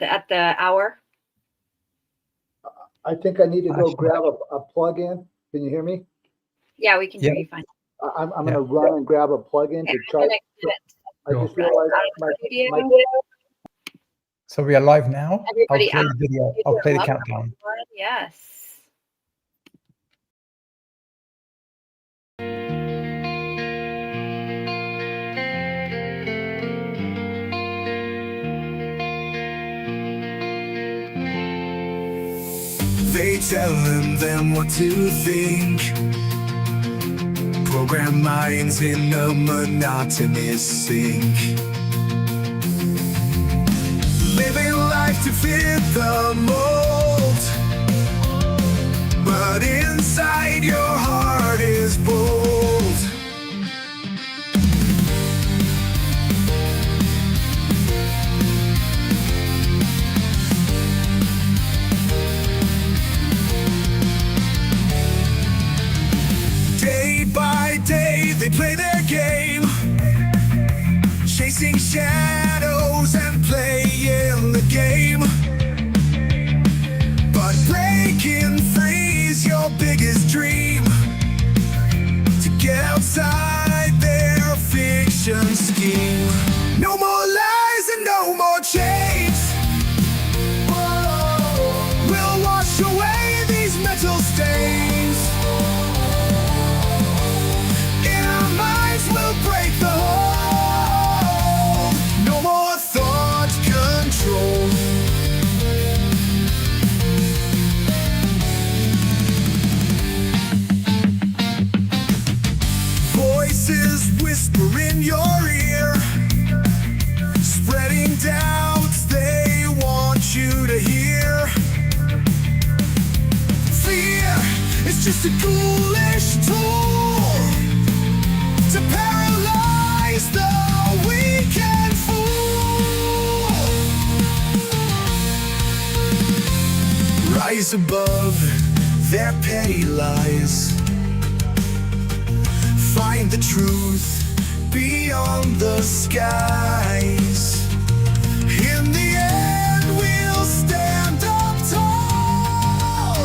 at the hour? I think I need to go grab a plug-in. Can you hear me? Yeah, we can hear you fine. I'm going to run and grab a plug-in to charge. I just realized So we are live now. Everybody I'll play the video. I'll play the countdown. Yes. They telling them what to think. Program minds in a monotonous sync. Living life to fit the mold, but inside your heart is bold. Day by day they play their game, chasing shadows and playing the game. But breaking free's your biggest dream, to get outside their fiction scheme. No more lies and no more chains. We'll wash away these mental stains. In our minds we'll break the hold. No more thought control. Voices whisper in your ear, spreading doubts they want you to hear. Fear is just a ghoulish tool to paralyze the weak and fool. Rise above their petty lies, find the truth beyond the skies. In the end we'll stand up tall.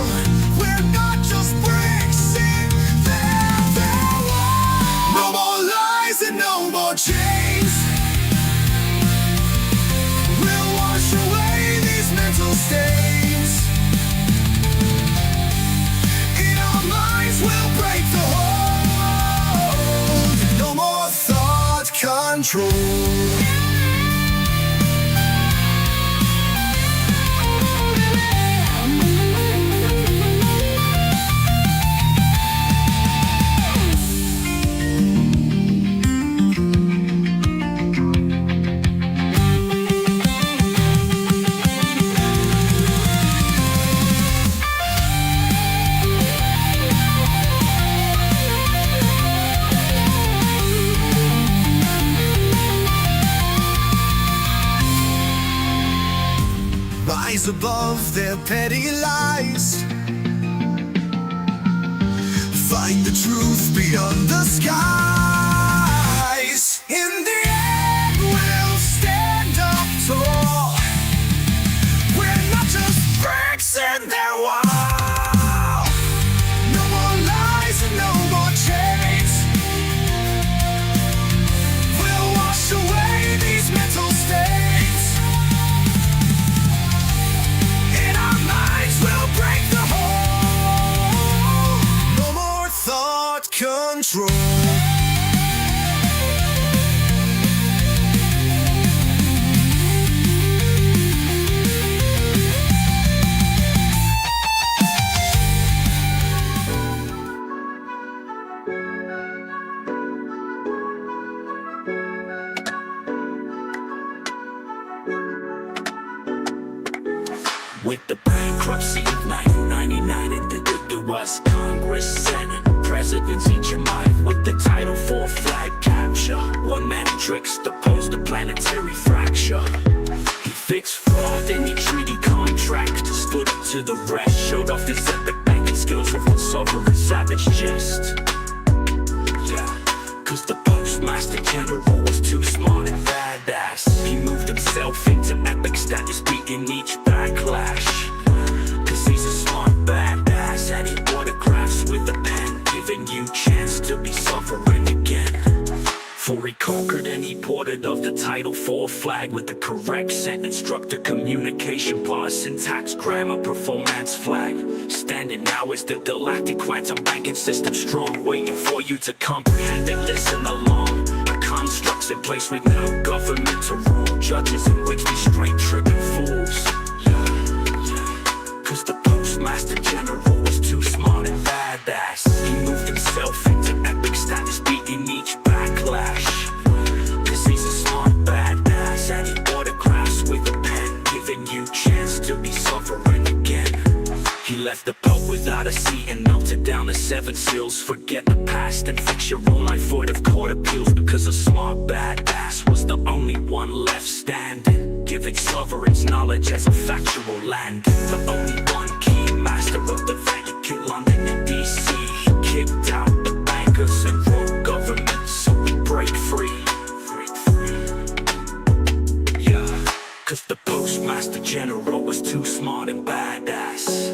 We're not just bricks in their wall. No more lies and no more chains. We'll wash away these mental stains. In our minds we'll break the hold. No more thought control. Rise above their petty lies, find the truth beyond the skies. In the end we'll stand up tall. We're not just bricks in their wall. No more lies and no more chains. We'll wash away these mental stains. In our minds we'll break the hold. No more thought control. With the bankruptcy of 1999 and the US Congress, Senate, presidents each in mind with the title for flag capture. One man tricks the post-planetary fracture. He fixed fraud in the treaty contract, stood up to the rest, showed off his epic banking skills with one sovereign savage jest. Yeah, cause the Postmaster-General was too smart and badass. He moved himself into epic status, beat beating each backlash. Cause he's a smart badass, and he autographs with a pen, giving you chance to be sovereign again. For he conquered and he ported of the Title IV flag with the correct sentence, structure, communication, pause, syntax, grammar, performance flag. Standing now is the galactic quantum banking system strong, waiting for you to comprehend and listen along. The constructs in place with no government to rule, judges in which be straight tripping fools. Cause the Postmaster General was too smart and badass. He moved himself into epic status, beating each backlash. Cause he's a smart badass, and he autographs with a pen, giving you chance to be sovereign again. He left the Pope without a seat and melted down the 7 seals. Forget the past and fix your own life void of court appeals. Because a smart badass was the only one left standing, giving sovereigns knowledge as a factual land. The only one key master of the Vatican, London and DC. He kicked out the bankers and rogue government, so we break free. Yeah, cause the Postmaster General was too smart and badass.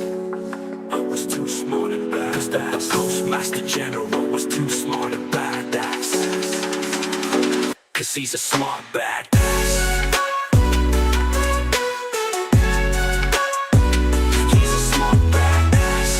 I was too smart and badass. Cause the Postmaster General was too smart and badass. Cause he's a smart badass. He's a smart badass.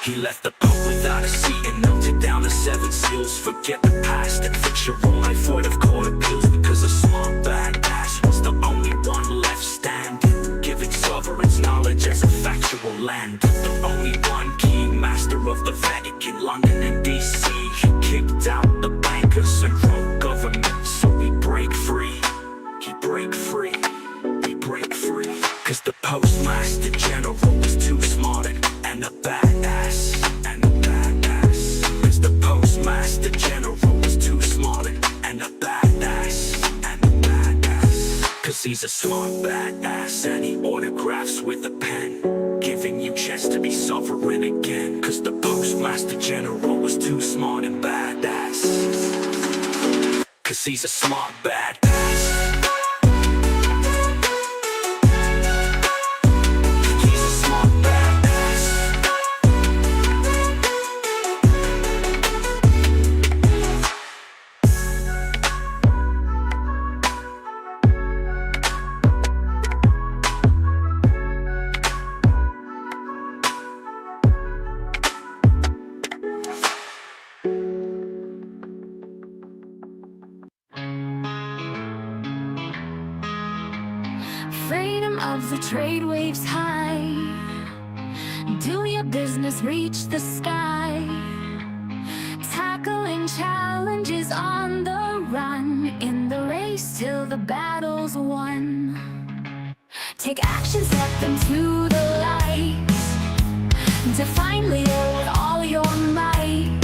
He left the Pope without a seat and melted down the 7 seals. Forget the past and fix your own life void of court appeals. Because a smart badass was the only one left standing, giving sovereigns knowledge as a factual land. The only one key master of the Vatican, London and DC. He kicked out the bankers and rogue government, so we break free. We break free. We break free. Cause the Postmaster General was too smart and a badass. And a badass. Cause the Postmaster General was too smart and a badass. And a badass. Cause he's a smart badass, and he autographs with a pen, giving you chance to be sovereign again. Cause the Postmaster General was too smart and badass. Cause he's a smart badass. He's a smart badass. Freedom of the trade waves high. Do your business, reach the sky. Tackling challenges on the run, in the race till the battle's won. Take action, step into the light. Define leader with all your might.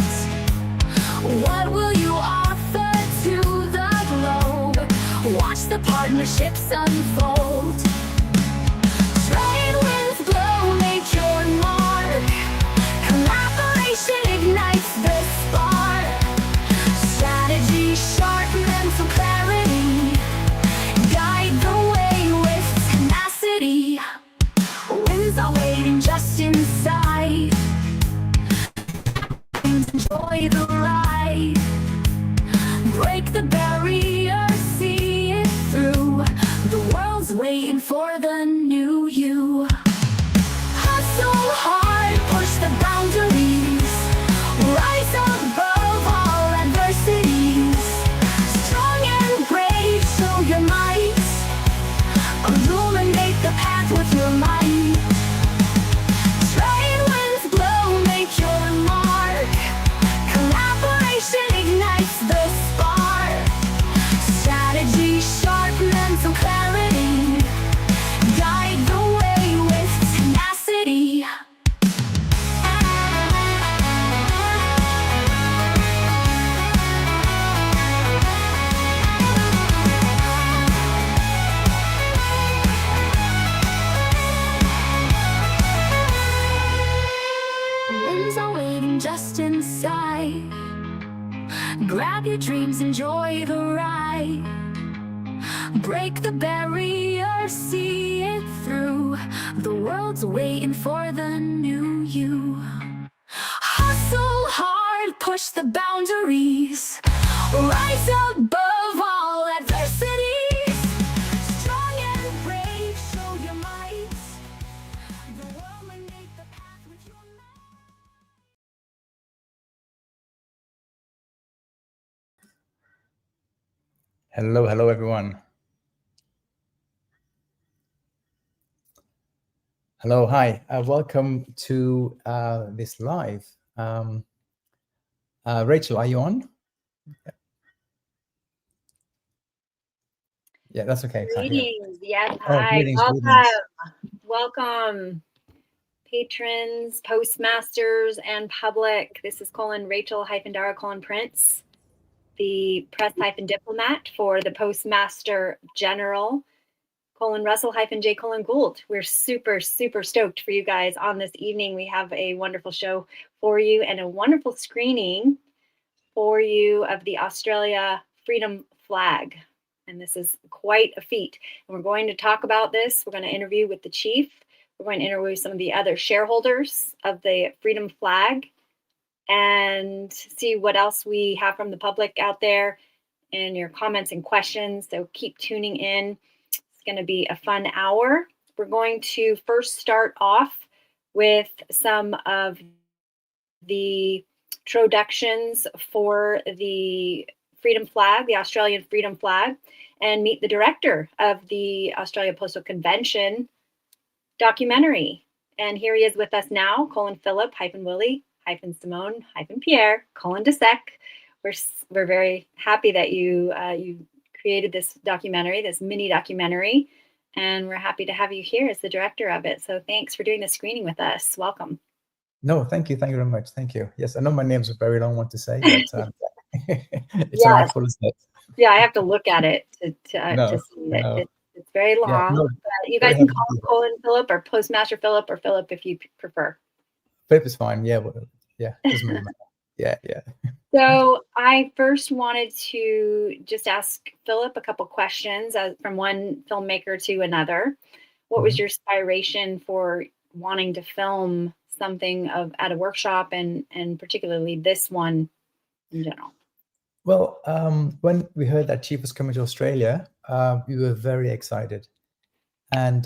What will you offer to the globe? Watch the partnerships unfold. Trade with glow, make your mark. Collaboration ignites the spark. Strategy sharp, mental clarity. Guide the way with tenacity. Winds are waiting just inside. Enjoy the ride. Break the barrier, see it through. The world's waiting for grab your dreams, enjoy the ride. Break the barrier, see it through. The world's waiting for the new you. Hustle hard, push the boundaries. Rise above all adversities. Strong and brave, show your might. The world may make the path with your might. Hello, everyone. Hello, hi. Welcome to this live. Rachel, are you on? Yeah, that's okay. Greetings. Yes. Oh, Hi. greetings, Welcome. greetings. Welcome, patrons, postmasters, and public. This is Rachel-Dara Prince, the press-diplomat for the Postmaster-General, Russell-J. Gould. We're super stoked for you guys on this evening. We have a wonderful show for you and a wonderful screening for you of the Australia Freedom Flag. And this is quite a feat. And we're going to talk about this. We're going to interview with the chief. We're going to interview some of the other shareholders of the Freedom Flag and see what else we have from the public out there and your comments and questions. So keep tuning in. It's going to be a fun hour. We're going to first start off with some of the introductions for the Freedom Flag, the Australian Freedom Flag, and meet the director of the Australia Postal Convention documentary. And here he is with us now, Philippe-Willy-Simone-Pierre, Deseck. We're very happy that you created this documentary, this mini documentary, and we're happy to have you here as the director of it. So thanks for doing the screening with us. Welcome. No, thank you. Thank you very much. Thank you. Yes, I know my name's a very long one to say, but it's a mouthful, isn't it? Yeah, I have to look at it to see it. No. It's very long. Yeah, no, but you guys can call him Philip or Postmaster Philip or Philip if you prefer. Philip is fine. Yeah, well, yeah, doesn't really matter. Yeah. So I first wanted to just ask Philip a couple questions from one filmmaker to another. What was your inspiration for wanting to film something at a workshop and particularly this one in general? Well, when we heard that Chief was coming to Australia, we were very excited. And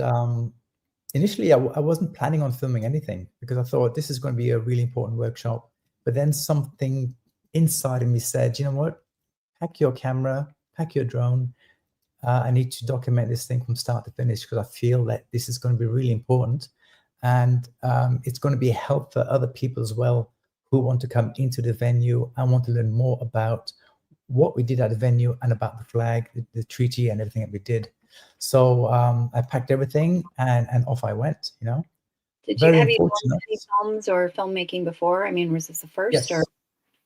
initially, I wasn't planning on filming anything because I thought this is going to be a really important workshop. But then something inside of me said, you know what, pack your camera, pack your drone. I need to document this thing from start to finish because I feel that this is going to be really important. And it's going to be a help for other people as well who want to come into the venue and want to learn more about what we did at the venue and about the flag, the treaty and everything that we did. So I packed everything and off I went, you know. Have you done any films or filmmaking before? I mean, was this the first? Yes. Or?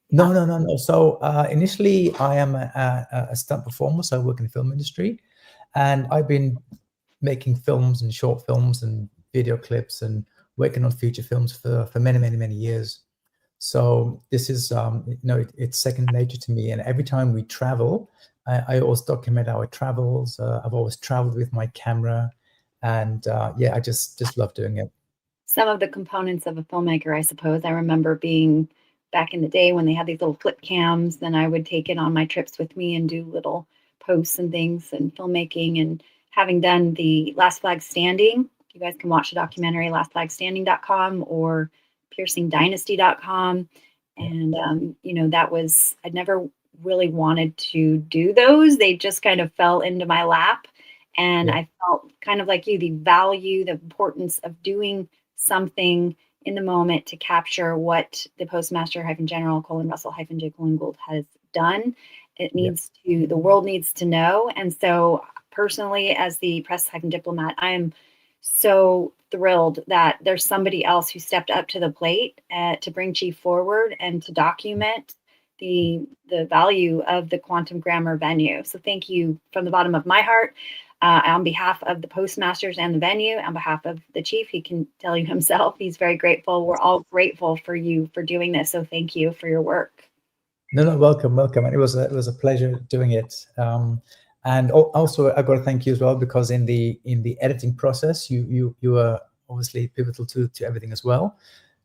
No. So initially I am a stunt performer, so I work in the film industry. And I've been making films and short films and video clips and working on feature films for many years. So this is, it's second nature to me. And every time we travel, I always document our travels. I've always traveled with my camera. And I just love doing it. Some of the components of a filmmaker, I suppose. I remember being back in the day when they had these little flip cams, then I would take it on my trips with me and do little posts and things and filmmaking. And having done the Last Flag Standing, you guys can watch the documentary, lastflagstanding.com or piercingdynasty.com. And, I'd never really wanted to do those. They just kind of fell into my lap. And I felt kind of like you, the value, the importance of doing something in the moment to capture what the Postmaster-General Russell-J. Gould has done. It needs to, the world needs to know. And so personally, as the press-diplomat, I am so thrilled that there's somebody else who stepped up to the plate to bring Chief forward and to document the value of the Quantum Grammar venue. So thank you from the bottom of my heart. On behalf of the postmasters and the venue, on behalf of the chief, he can tell you himself, he's very grateful. We're all grateful for you for doing this. So thank you for your work. No, welcome. And it was a pleasure doing it. And also, I got to thank you as well, because in the editing process, you were obviously pivotal to everything as well,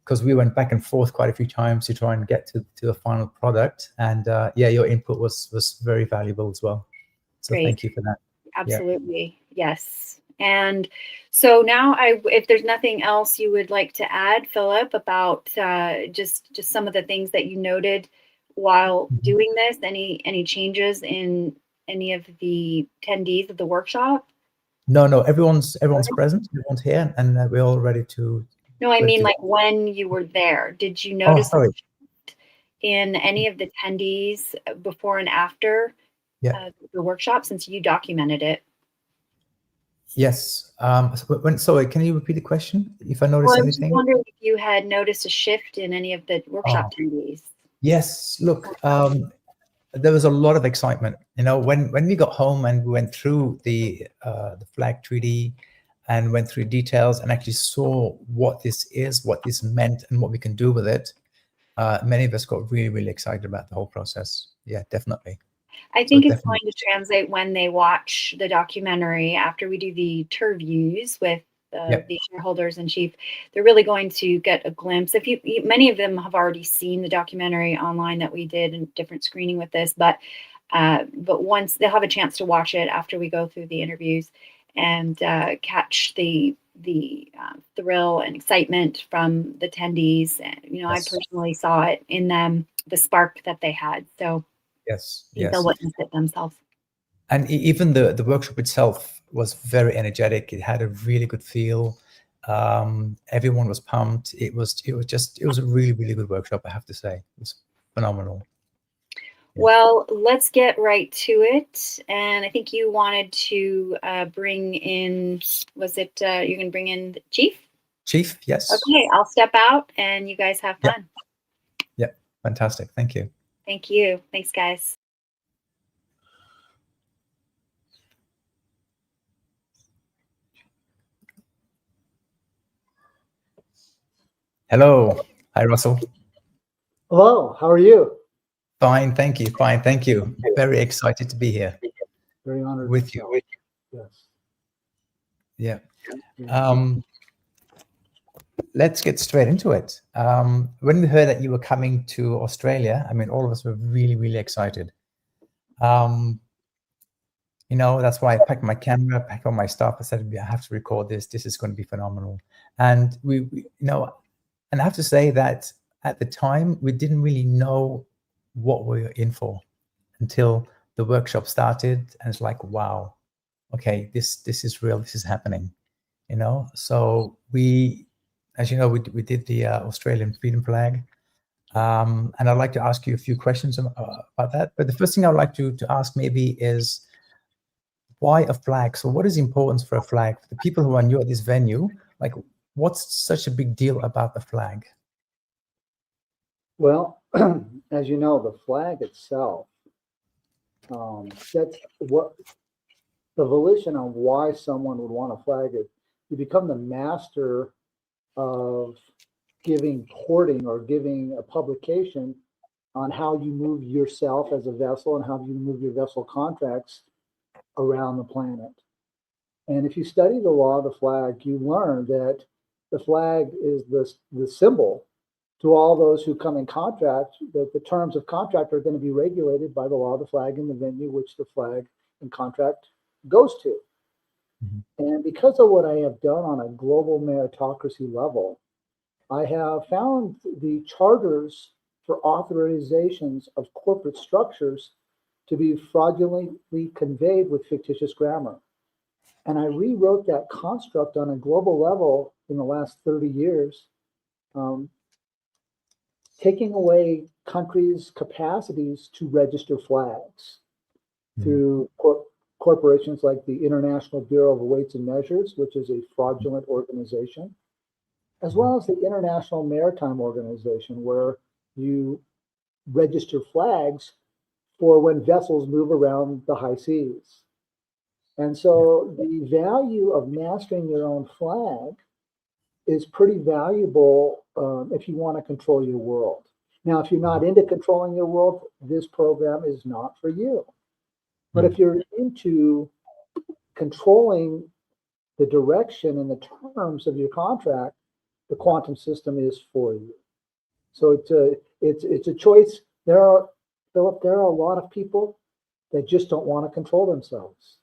because we went back and forth quite a few times to try and get to the final product. And yeah, your input was very valuable as well. So Great. thank you for that. Absolutely. Yeah. Yes. And so now, if there's nothing else you would like to add, Philip, about just some of the things that you noted while doing this, any changes in any of the attendees of the workshop? No, everyone's present, everyone's here, and we're all ready to. No, I mean, like when you were there, did you notice in any of the attendees before and after the workshop, since you documented it? Yes. Sorry, can you repeat the question? If I noticed anything? I was wondering if you had noticed a shift in any of the workshop attendees. Yes. Look, there was a lot of excitement. You know, when we got home and we went through the flag treaty and went through details and actually saw what this is, what this meant, and what we can do with it, many of us got really, really excited about the whole process. Yeah, definitely. I think it's going to translate when they watch the documentary after we do the tour views with the shareholders and chief. They're really going to get a glimpse. Many of them have already seen the documentary online that we did in different screening with this, but once they'll have a chance to watch it after we go through the interviews and catch the thrill and excitement from the attendees. And, you know, I personally saw it in them, the spark that they had. So yes, they'll witness it themselves. And even the workshop itself was very energetic. It had a really good feel. Everyone was pumped. It was a really, really good workshop, I have to say. It was phenomenal. Yeah. Well, let's get right to it. And I think you wanted to bring in, was it, you're going to bring in the Chief? Chief, yes. Okay, I'll step out and you guys have fun. Yeah, fantastic. Thank you. Thank you. Thanks, guys. Hello. Hi, Russell. Hello. How are you? Fine, thank you. Fine, thank you. Very excited to be here. Very honored with you. Yes. Yeah. Let's get straight into it. When we heard that you were coming to Australia, I mean, all of us were really, really excited. You know, that's why I packed my camera, packed all my stuff. I said, I have to record this. This is going to be phenomenal. And we you know, and I have to say that at the time, we didn't really know what we were in for until the workshop started. And it's like, wow, okay, this is real. This is happening, you know? So we, as you know, we did the Australian freedom flag. And I'd like to ask you a few questions about that. But the first thing I'd like to ask maybe is, why a flag? So what is the importance for a flag? For the people who are new at this venue, like, what's such a big deal about the flag? Well, as you know, the flag itself, that's what the volition on why someone would want a flag is. You become the master of giving porting or giving a publication on how you move yourself as a vessel and how you move your vessel contracts around the planet. And if you study the law of the flag, you learn that the flag is the symbol to all those who come in contract, that the terms of contract are going to be regulated by the law of the flag in the venue which the flag and contract goes to. Mm-hmm. And because of what I have done on a global meritocracy level, I have found the charters for authorizations of corporate structures to be fraudulently conveyed with fictitious grammar. And I rewrote that construct on a global level in the last 30 years, taking away countries' capacities to register flags through corporations like the International Bureau of Weights and Measures, which is a fraudulent organization, as well as the International Maritime Organization, where you register flags for when vessels move around the high seas. And so the value of mastering your own flag is pretty valuable if you want to control your world. Now, if you're not into controlling your world, this program is not for you. But if you're into controlling the direction and the terms of your contract, the quantum system is for you. So it's a choice. Philip, there are a lot of people that just don't want to control themselves,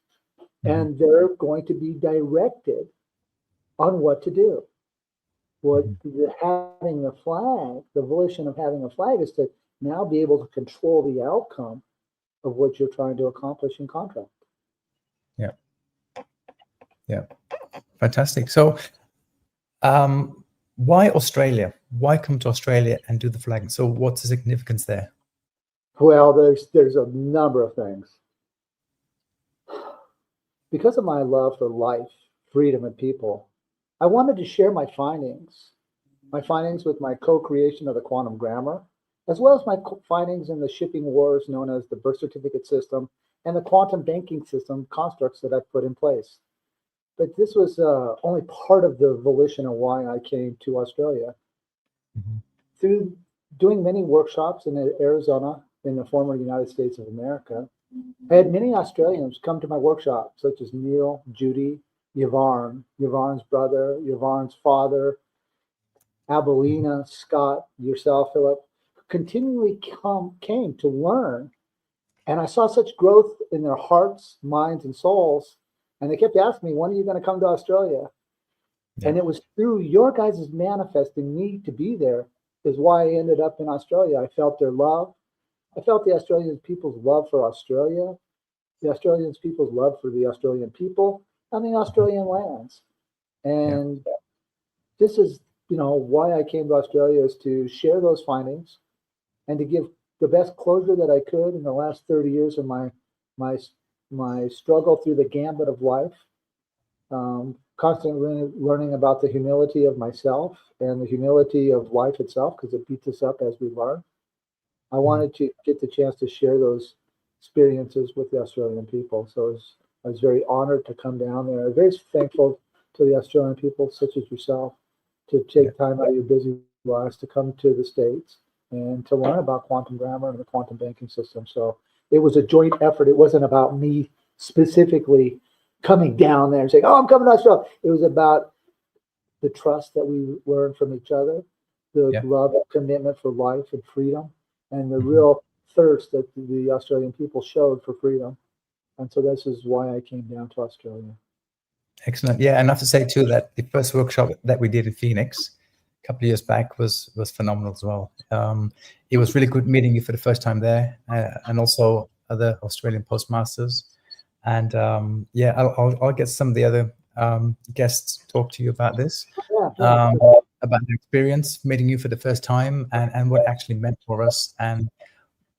and they're going to be directed on what to do. Having the flag, the volition of having a flag, is to now be able to control the outcome of what you're trying to accomplish in contract. Yeah. Yeah. Fantastic. So why Australia? Why come to Australia and do the flagging? So what's the significance there? Well, there's a number of things. Because of my love for life, freedom, and people, I wanted to share my findings with my co-creation of the quantum grammar, as well as my findings in the shipping wars known as the birth certificate system and the quantum banking system constructs that I've put in place. But this was only part of the volition of why I came to Australia. Through doing many workshops in Arizona, in the former United States of America, I had many Australians come to my workshop, such as Neil, Judy, Yvonne, Yvonne's brother, Yvonne's father, Abelina, Scott, yourself, Philip, continually came to learn. And I saw such growth in their hearts, minds, and souls. And they kept asking me, when are you going to come to Australia? Yeah. And it was through your guys' manifesting me to be there is why I ended up in Australia. I felt their love. I felt the Australian people's love for Australia, the Australian people's love for the Australian people, and the Australian lands. And this is, why I came to Australia, is to share those findings and to give the best closure that I could in the last 30 years of my struggle through the gambit of life, constantly learning about the humility of myself and the humility of life itself, because it beats us up as we learn. I wanted to get the chance to share those experiences with the Australian people. So I was very honored to come down there. I'm very thankful to the Australian people, such as yourself, to take time out of your busy lives to come to the States and to learn about quantum grammar and the quantum banking system. So it was a joint effort. It wasn't about me specifically coming down there and saying, oh, I'm coming to Australia. It was about the trust that we learned from each other, the love and commitment for life and freedom, and the real thirst that the Australian people showed for freedom. And so this is why I came down to Australia. Excellent. Yeah, and I have to say too that the first workshop that we did in Phoenix a couple of years back was phenomenal as well. It was really good meeting you for the first time there, and also other Australian postmasters. And I'll get some of the other guests to talk to you about this, about the experience meeting you for the first time, and what it actually meant for us, and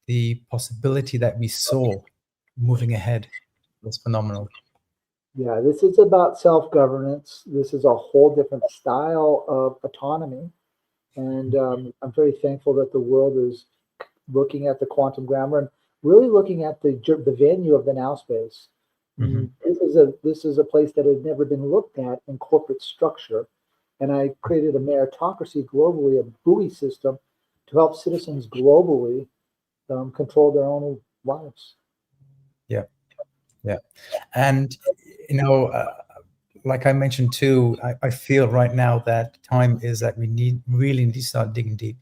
the possibility that we saw moving ahead was phenomenal. Yeah, this is about self-governance. This is a whole different style of autonomy. And I'm very thankful that the world is looking at the quantum grammar and really looking at the venue of the now space. This is a place that had never been looked at in corporate structure. And I created a meritocracy globally, a buoy system to help citizens globally control their own lives. Yeah. And, like I mentioned too, I feel right now that time is that we really need to start digging deep.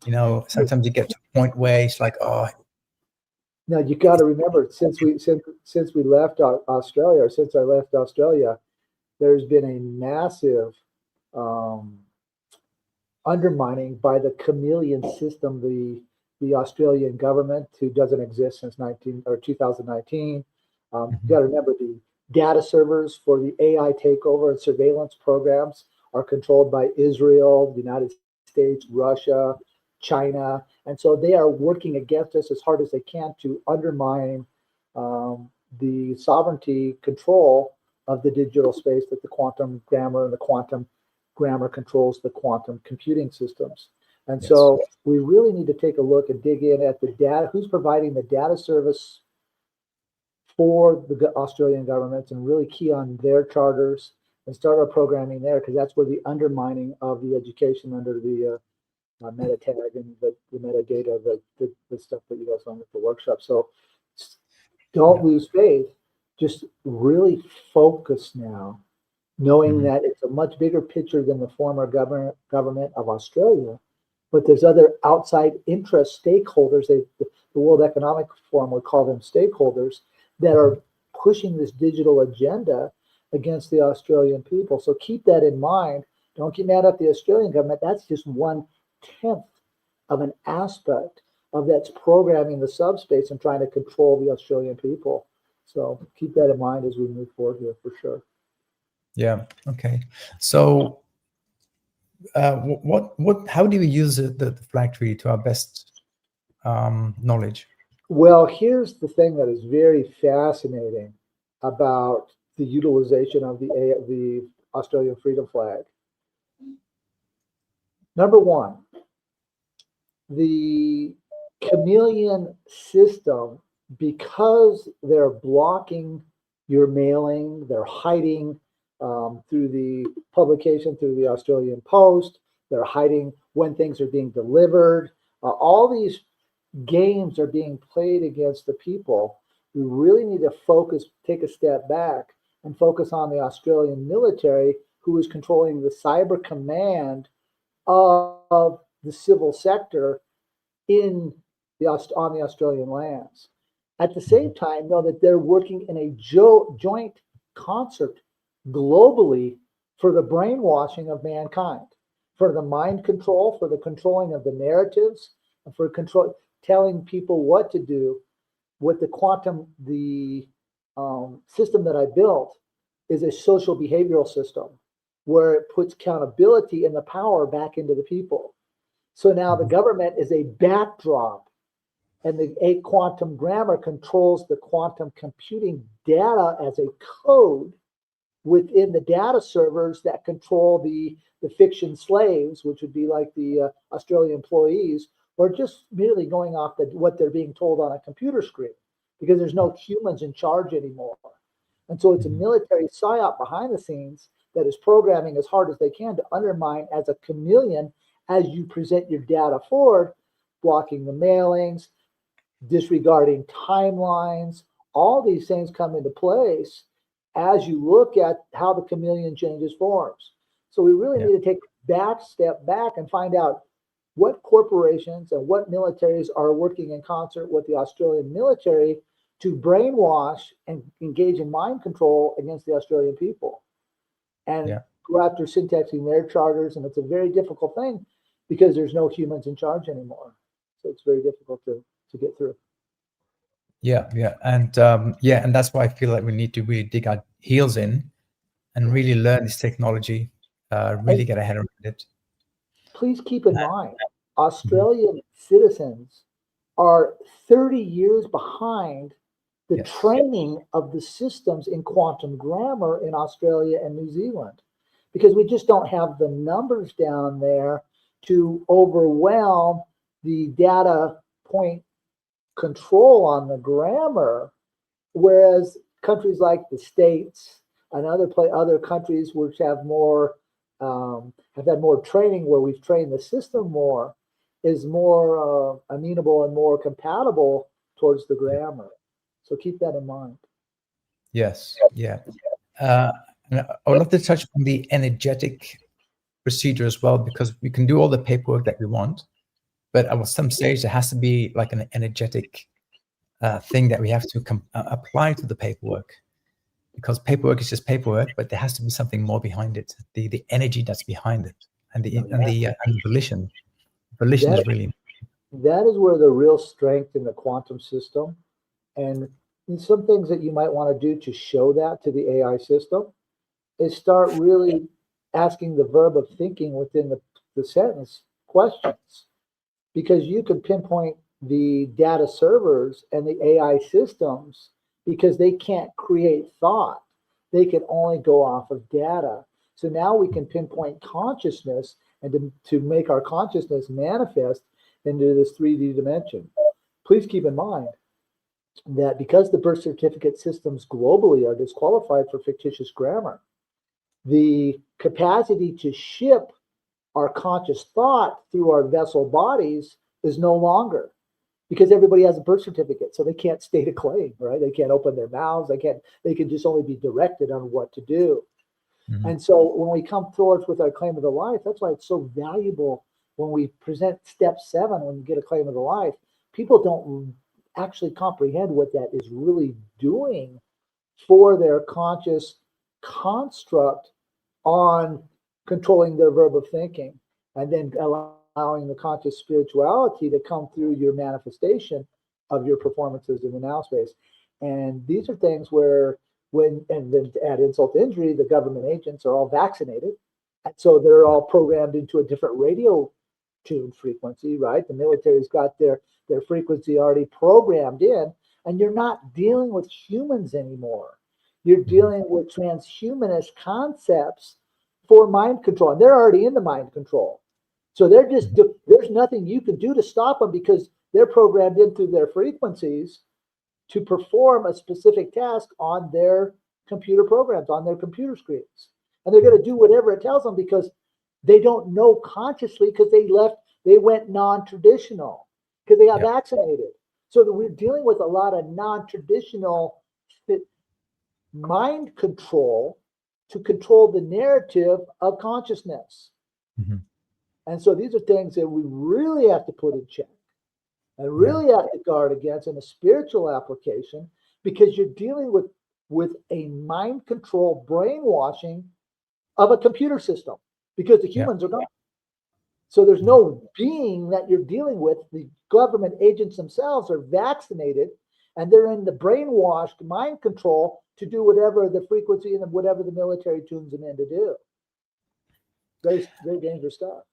Sometimes you get to a point where it's like, oh. Now you got to remember, since we left Australia, or since I left Australia, there's been a massive undermining by the chameleon system, the Australian government, who doesn't exist since 2019. You got to remember, the data servers for the AI takeover and surveillance programs are controlled by Israel, the United States, Russia, China. And so they are working against us as hard as they can to undermine the sovereignty control of the digital space that the quantum grammar and the quantum grammar controls the quantum computing systems. And so we really need to take a look and dig in at the data, who's providing the data service for the Australian governments, and really key on their charters and start our programming there, because that's where the undermining of the education under the meta tag and the metadata, the stuff that you guys learned at the workshop. So don't lose faith. Just really focus now, knowing that it's a much bigger picture than the former government of Australia, but there's other outside interest stakeholders. The World Economic Forum would call them stakeholders that are pushing this digital agenda against the Australian people. So keep that in mind. Don't get mad at the Australian government. That's just 1/10 of an aspect of that's programming the subspace and trying to control the Australian people. So keep that in mind as we move forward here for sure. Yeah. Okay. So, how do we use the flag tree to our best knowledge? Well, here's the thing that is very fascinating about the utilization of the Australian freedom flag. Number one, the chameleon system, because they're blocking your mailing, they're hiding through the publication, through the Australian Post, they're hiding when things are being delivered. All these games are being played against the people. We really need to focus, take a step back and focus on the Australian military, who is controlling the cyber command of the civil sector on the Australian lands. At the same time, know that they're working in a joint concert globally for the brainwashing of mankind, for the mind control, for the controlling of the narratives, and for telling people what to do. With the system that I built is a social behavioral system where it puts accountability and the power back into the people. So now the government is a backdrop, and the quantum grammar controls the quantum computing data as a code within the data servers that control the fiction slaves, which would be like the Australian employees, or just merely going off what they're being told on a computer screen, because there's no humans in charge anymore. And so it's a military psyop behind the scenes that is programming as hard as they can to undermine as a chameleon as you present your data forward, blocking the mailings, disregarding timelines. All these things come into place as you look at how the chameleon changes forms. So we really need to take a step back and find out what corporations and what militaries are working in concert with the Australian military to brainwash and engage in mind control against the Australian people, and go after syntaxing their charters. And it's a very difficult thing because there's no humans in charge anymore. So it's very difficult to get through. And that's why I feel like we need to really dig our heels in and really learn this technology, really get ahead of it. Please keep in mind, Australian citizens are 30 years behind the training of the systems in quantum grammar in Australia and New Zealand, because we just don't have the numbers down there to overwhelm the data point control on the grammar, whereas countries like the States and other countries which have more have had more training, where we've trained the system more, is more amenable and more compatible towards the grammar. So keep that in mind. Yes. I would love to touch on the energetic procedure as well, because we can do all the paperwork that we want, but at some stage there has to be like an energetic thing that we have to apply to the paperwork, because paperwork is just paperwork, but there has to be something more behind it, the energy that's behind it, and the volition. Volition is really. That is where the real strength in the quantum system, and some things that you might want to do to show that to the AI system, is start really asking the verb of thinking within the sentence questions, because you can pinpoint the data servers and the AI systems, because they can't create thought. They can only go off of data. So now we can pinpoint consciousness and to make our consciousness manifest into this 3D dimension. Please keep in mind that because the birth certificate systems globally are disqualified for fictitious grammar, the capacity to ship our conscious thought through our vessel bodies is no longer, because everybody has a birth certificate, so they can't state a claim, right? They can't open their mouths. They can just only be directed on what to do. Mhm. And so when we come forward with our claim of the life, that's why it's so valuable when we present step 7, when you get a claim of the life. People don't actually comprehend what that is really doing for their conscious construct on controlling their verb of thinking, and then allowing the conscious spirituality to come through your manifestation of your performances in the now space. And these are things where, and then to add insult to injury, the government agents are all vaccinated. And so they're all programmed into a different radio tune frequency, right? The military's got their frequency already programmed in, and you're not dealing with humans anymore. You're dealing with transhumanist concepts for mind control, and they're already in the mind control. So they're just, there's nothing you can do to stop them, because they're programmed into their frequencies to perform a specific task on their computer programs, on their computer screens. And they're going to do whatever it tells them, because they don't know consciously, because they went non-traditional, because they got vaccinated. So that we're dealing with a lot of non-traditional mind control to control the narrative of consciousness. Mhm. And so these are things that we really have to put in check and really have to guard against in a spiritual application, because you're dealing with a mind control brainwashing of a computer system, because the humans are gone. So there's no being that you're dealing with. The government agents themselves are vaccinated, and they're in the brainwashed mind control to do whatever the frequency and whatever the military tunes them in to do. Very, very dangerous stuff.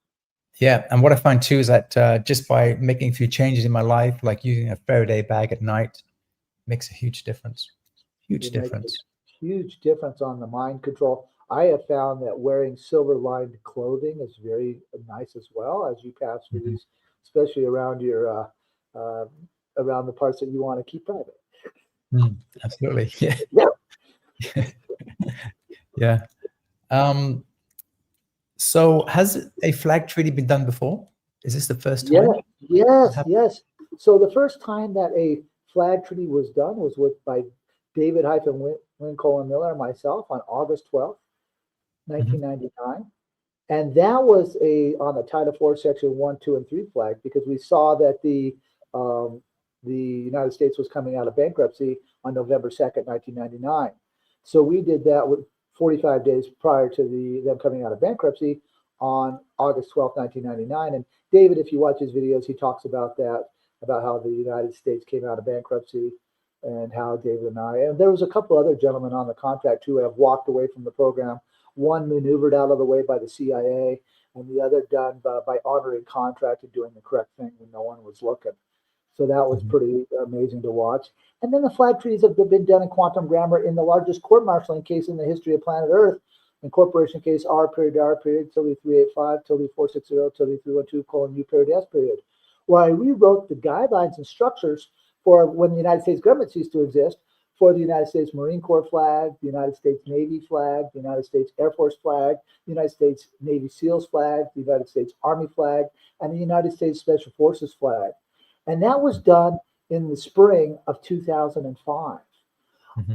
Yeah, and what I find too is that just by making a few changes in my life, like using a Faraday bag at night, makes a huge difference. Huge difference. Huge difference on the mind control. I have found that wearing silver-lined clothing is very nice as well, as you pass through these, especially around your around the parts that you want to keep private. Absolutely. Yeah. Yeah. Yeah. So has a flag treaty been done before? Is this the first time? Yes. So the first time that a flag treaty was done was by David Wincole Miller and myself on August 12th, 1999. And that was on the Title IV, Section 1, 2, and 3 flag, because we saw that the United States was coming out of bankruptcy on November 2nd, 1999. So we did that with 45 days prior to them coming out of bankruptcy on August 12th, 1999. And David, if you watch his videos, he talks about that, about how the United States came out of bankruptcy, and how David and there was a couple other gentlemen on the contract who have walked away from the program. One maneuvered out of the way by the CIA, and the other done by honoring contract and doing the correct thing when no one was looking. So that was pretty amazing to watch. And then the flag treaties have been done in quantum grammar in the largest court-martialing case in the history of planet Earth, in corporation case R period, tilde 385, tilde 460, tilde 312, U period, S period, where I rewrote the guidelines and structures for when the United States government ceased to exist, for the United States Marine Corps flag, the United States Navy flag, the United States Air Force flag, the United States Navy SEALs flag, the United States Army flag, and the United States Special Forces flag. And that was done in the spring of 2005.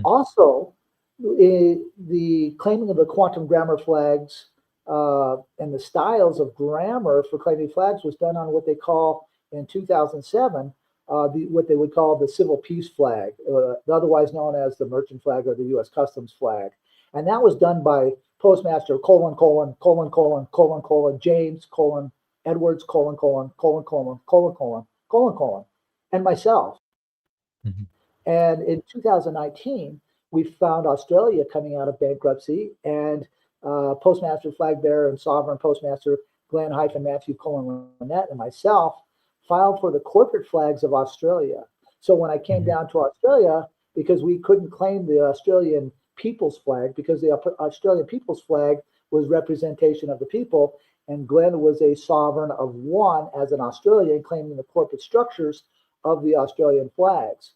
Also, the claiming of the quantum grammar flags and the styles of grammar for claiming flags was done on what they call, in 2007, what they would call the civil peace flag, otherwise known as the merchant flag or the U.S. Customs flag. And that was done by Postmaster : James : Edwards : and myself. And in 2019, we found Australia coming out of bankruptcy, and Postmaster, Flag Bearer, and Sovereign Postmaster Glenn-Matthew Lynette and myself filed for the corporate flags of Australia. So when I came down to Australia, because we couldn't claim the Australian people's flag, because the Australian people's flag was representation of the people, and Glenn was a sovereign of one as an Australian, claiming the corporate structures of the Australian flags.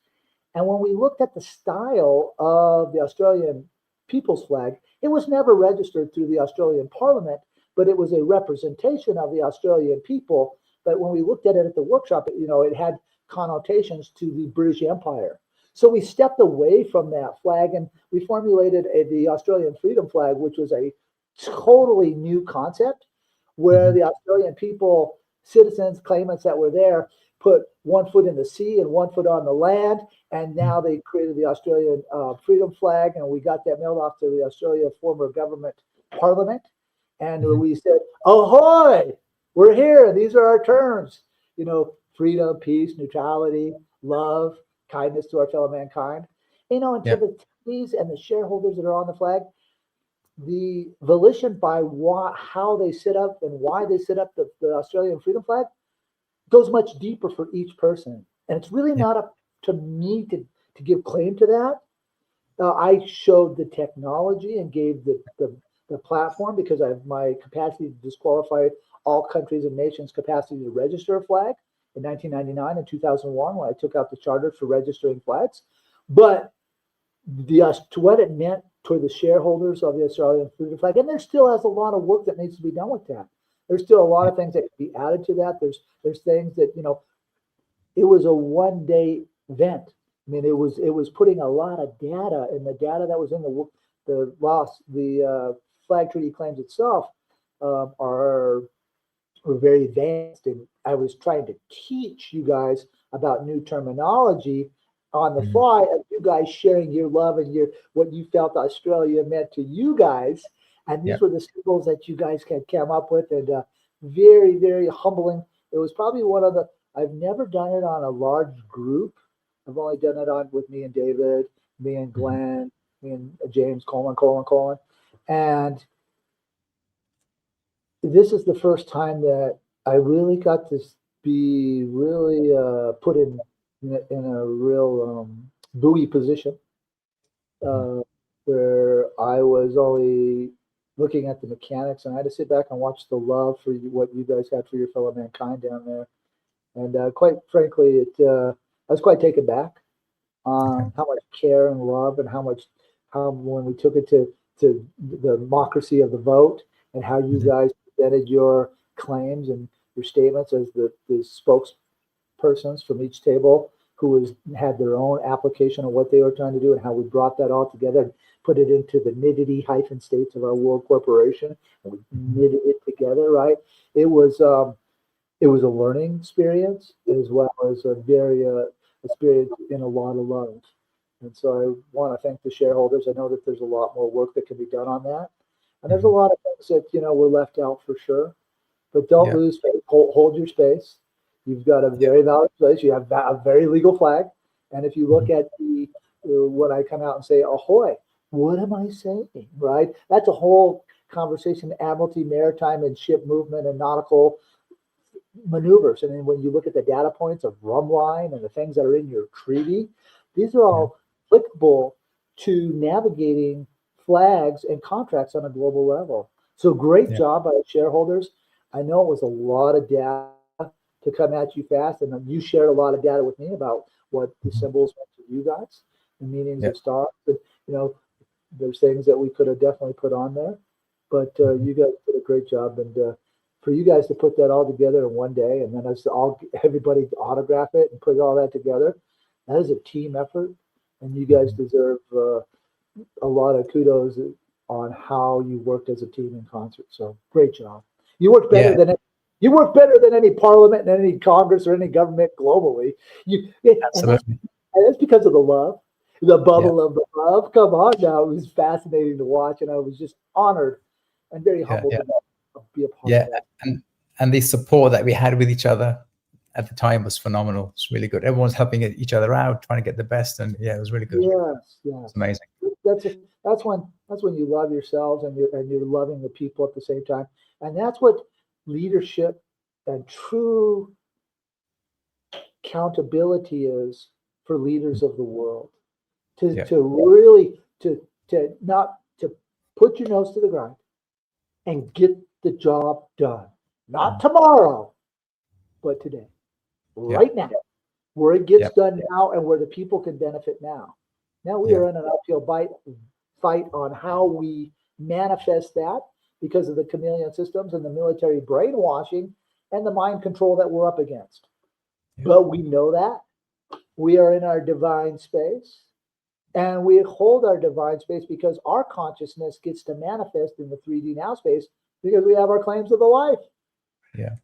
And when we looked at the style of the Australian people's flag, it was never registered through the Australian Parliament, but it was a representation of the Australian people. But when we looked at it at the workshop, it had connotations to the British Empire. So we stepped away from that flag and we formulated the Australian freedom flag, which was a totally new concept where the Australian people, citizens, claimants that were there, put one foot in the sea and one foot on the land. And now they created the Australian freedom flag, and we got that mailed off to the Australia former government parliament. And we said, ahoy, we're here. These are our terms. Freedom, peace, neutrality, love, kindness to our fellow mankind. And to the attendees and the shareholders that are on the flag, the volition by how they sit up and why they sit up the Australian freedom flag goes much deeper for each person. And it's really not up to me to give claim to that. I showed the technology and gave the platform because I have my capacity to disqualify all countries and nations' capacity to register a flag in 1999 and 2001 when I took out the charter for registering flags. But to what it meant to the shareholders of the Australian freedom flag, and there still has a lot of work that needs to be done with that. There's still a lot of things that can be added to that. There's things that, it was a one-day event. I mean, it was putting a lot of data, and the data that was in the flag treaty claims itself were very advanced. And I was trying to teach you guys about new terminology on the fly, of you guys sharing your love and what you felt Australia meant to you guys. And these were the symbols that you guys had come up with, and very, very humbling. It was probably one of I've never done it on a large group. I've only done it with me and David, me and Glenn, me and James, colon. And this is the first time that I really got to be really put in a real buoy position where I was only looking at the mechanics, and I had to sit back and watch the love for what you guys had for your fellow mankind down there. And quite frankly, I was quite taken back on how much care and love, and how when we took it to the democracy of the vote, and how you guys presented your claims and your statements as the spokespersons from each table who had their own application of what they were trying to do, and how we brought that all together and put it into the nitty hyphen states of our world corporation, and we knitted it together, right? It was a learning experience, as well as a very experience in a lot of love. And so I want to thank the shareholders. I know that there's a lot more work that can be done on that. And there's a lot of things that, were left out for sure. But don't lose faith. Hold your space. You've got a very valid place. You have a very legal flag. And if you look at when I come out and say, ahoy, what am I saying, right? That's a whole conversation, admiralty, maritime, and ship movement and nautical maneuvers. And then when you look at the data points of Rumline and the things that are in your treaty, these are all applicable to navigating flags and contracts on a global level. So great job by the shareholders. I know it was a lot of data to come at you fast, and you shared a lot of data with me about what the symbols meant to you guys, the meanings of stars. But there's things that we could have definitely put on there, but you guys did a great job. And for you guys to put that all together in one day, and then everybody to autograph it and put all that together, that is a team effort, and you guys deserve a lot of kudos on how you worked as a team in concert. So great job. You worked better than any parliament and any Congress or any government globally. Absolutely. And that's because of the love, the bubble of the love. Come on now, it was fascinating to watch, and I was just honored and very humbled to be a part of that. And the support that we had with each other at the time was phenomenal. It's really good. Everyone's helping each other out, trying to get the best, and it was really good. Yes. It's amazing. That's when you love yourselves and you're loving the people at the same time, and that's what leadership and true accountability is for leaders of the world. To really not put your nose to the grind and get the job done. Not tomorrow, but today, right now, where it gets done now and where the people can benefit now. Now we are in an uphill fight on how we manifest that, because of the chameleon systems and the military brainwashing and the mind control that we're up against. But we know that we are in our divine space, and we hold our divine space because our consciousness gets to manifest in the 3D now space because we have our claims of the life. Yeah.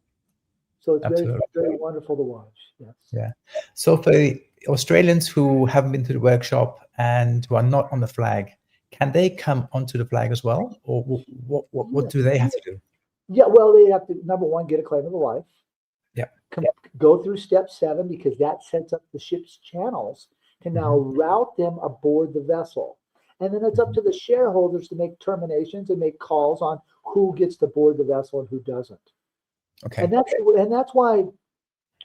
So it's very, Absolutely. very wonderful to watch. Yes. Yeah. So for the Australians who haven't been to the workshop and who are not on the flag, can they come onto the flag as well? Or what do they have to do? Yeah, well, they have to, number one, get a claim of the life. Yeah. Go through step 7 because that sets up the ship's channels to now route them aboard the vessel. And then it's up to the shareholders to make terminations and make calls on who gets to board the vessel and who doesn't. Okay. And that's why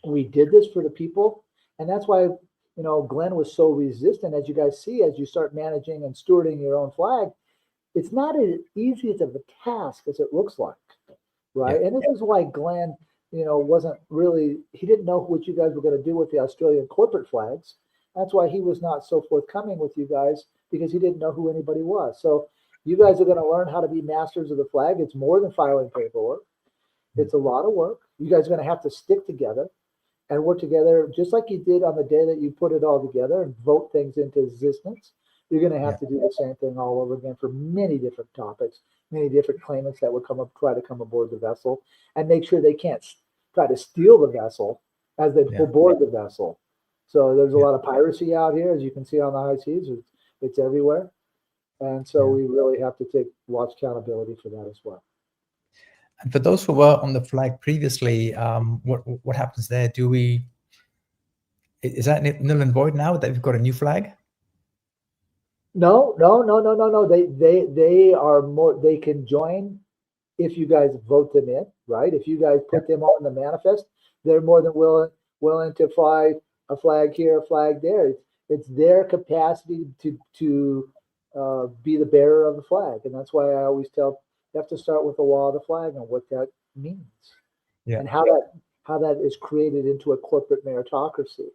we did this for the people. And that's why, you know, Glenn was so resistant, as you guys see, as you start managing and stewarding your own flag. It's not as easy as of a task as it looks like, right? Yeah. And this is why Glenn, you know, wasn't really, he didn't know what you guys were going to do with the Australian corporate flags. That's why he was not so forthcoming with you guys, because he didn't know who anybody was. So you guys are going to learn how to be masters of the flag. It's more than filing paperwork. It's a lot of work. You guys are going to have to stick together and work together, just like you did on the day that you put it all together and vote things into existence. You're going to have to do the same thing all over again for many different topics, many different claimants that would try to come aboard the vessel, and make sure they can't try to steal the vessel as they board the vessel. So there's a lot of piracy out here, as you can see on the high seas. It's everywhere. And so we really have to take large accountability for that as well. And for those who were on the flag previously, what happens there? Is that null and void now that we've got a new flag? No. They are more, they can join if you guys vote them in, right? If you guys put them on the manifest, they're more than willing to fly a flag here, a flag there. It's their capacity to be the bearer of the flag. And that's why I always tell, you have to start with the law of the flag and what that means, and how that is created into a corporate meritocracy.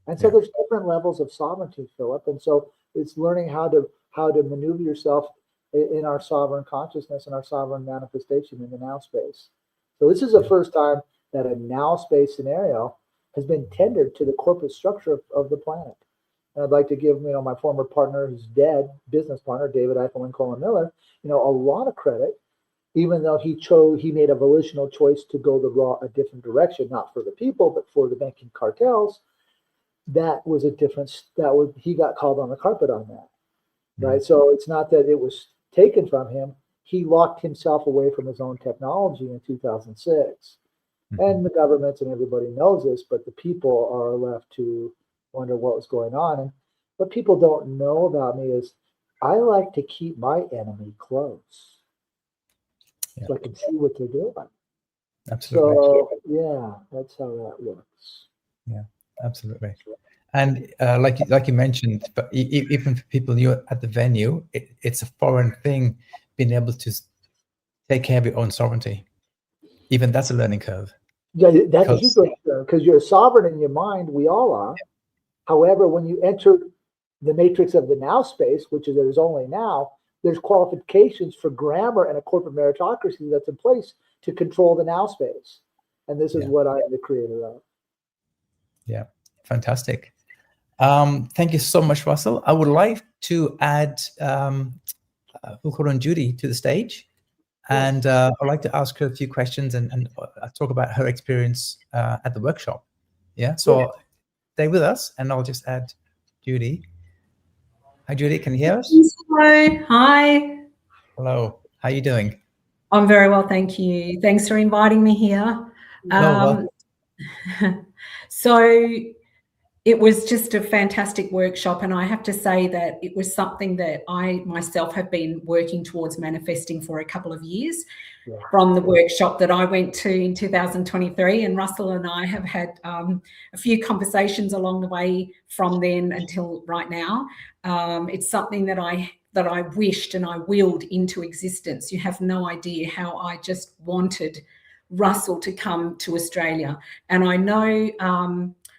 And so there's different levels of sovereignty, Philip. And so it's learning how to maneuver yourself in our sovereign consciousness and our sovereign manifestation in the now space. So this is the first time that a now space scenario has been tendered to the corporate structure of the planet. And I'd like to give, you know, my former partner, who's dead, business partner, David Eichel and Colin Miller, you know, a lot of credit, even though he made a volitional choice to go a different direction, not for the people, but for the banking cartels. That was a difference. He got called on the carpet on that, right? So it's not that it was taken from him. He locked himself away from his own technology in 2006. And the governments and everybody knows this, but the people are left to wonder what was going on. And what people don't know about me is I like to keep my enemy close, so I can see what they're doing. Absolutely. So yeah, that's how that works. Yeah, absolutely. And like you mentioned, but even for people new at the venue, it's a foreign thing being able to take care of your own sovereignty. Even that's a learning curve. Yeah, that's a huge learning curve, because you're sovereign in your mind. We all are. However, when you enter the matrix of the now space, which is there's only now, there's qualifications for grammar and a corporate meritocracy that's in place to control the now space. And this is what I am the creator of. Yeah. Fantastic. Thank you so much, Russell. I would like to add Judy to the stage. And I'd like to ask her a few questions and talk about her experience at the workshop. So stay with us, and I'll just add Judy. Hi, Judy. Can you hear us? Hello. Hi. Hello. How are you doing? I'm very well, thank you. Thanks for inviting me here. So it was just a fantastic workshop, and I have to say that it was something that I myself have been working towards manifesting for a couple of years from the workshop that I went to in 2023, and Russell and I have had a few conversations along the way from then until right now. It's something that I wished and I willed into existence. You have no idea how I just wanted Russell to come to Australia. And I know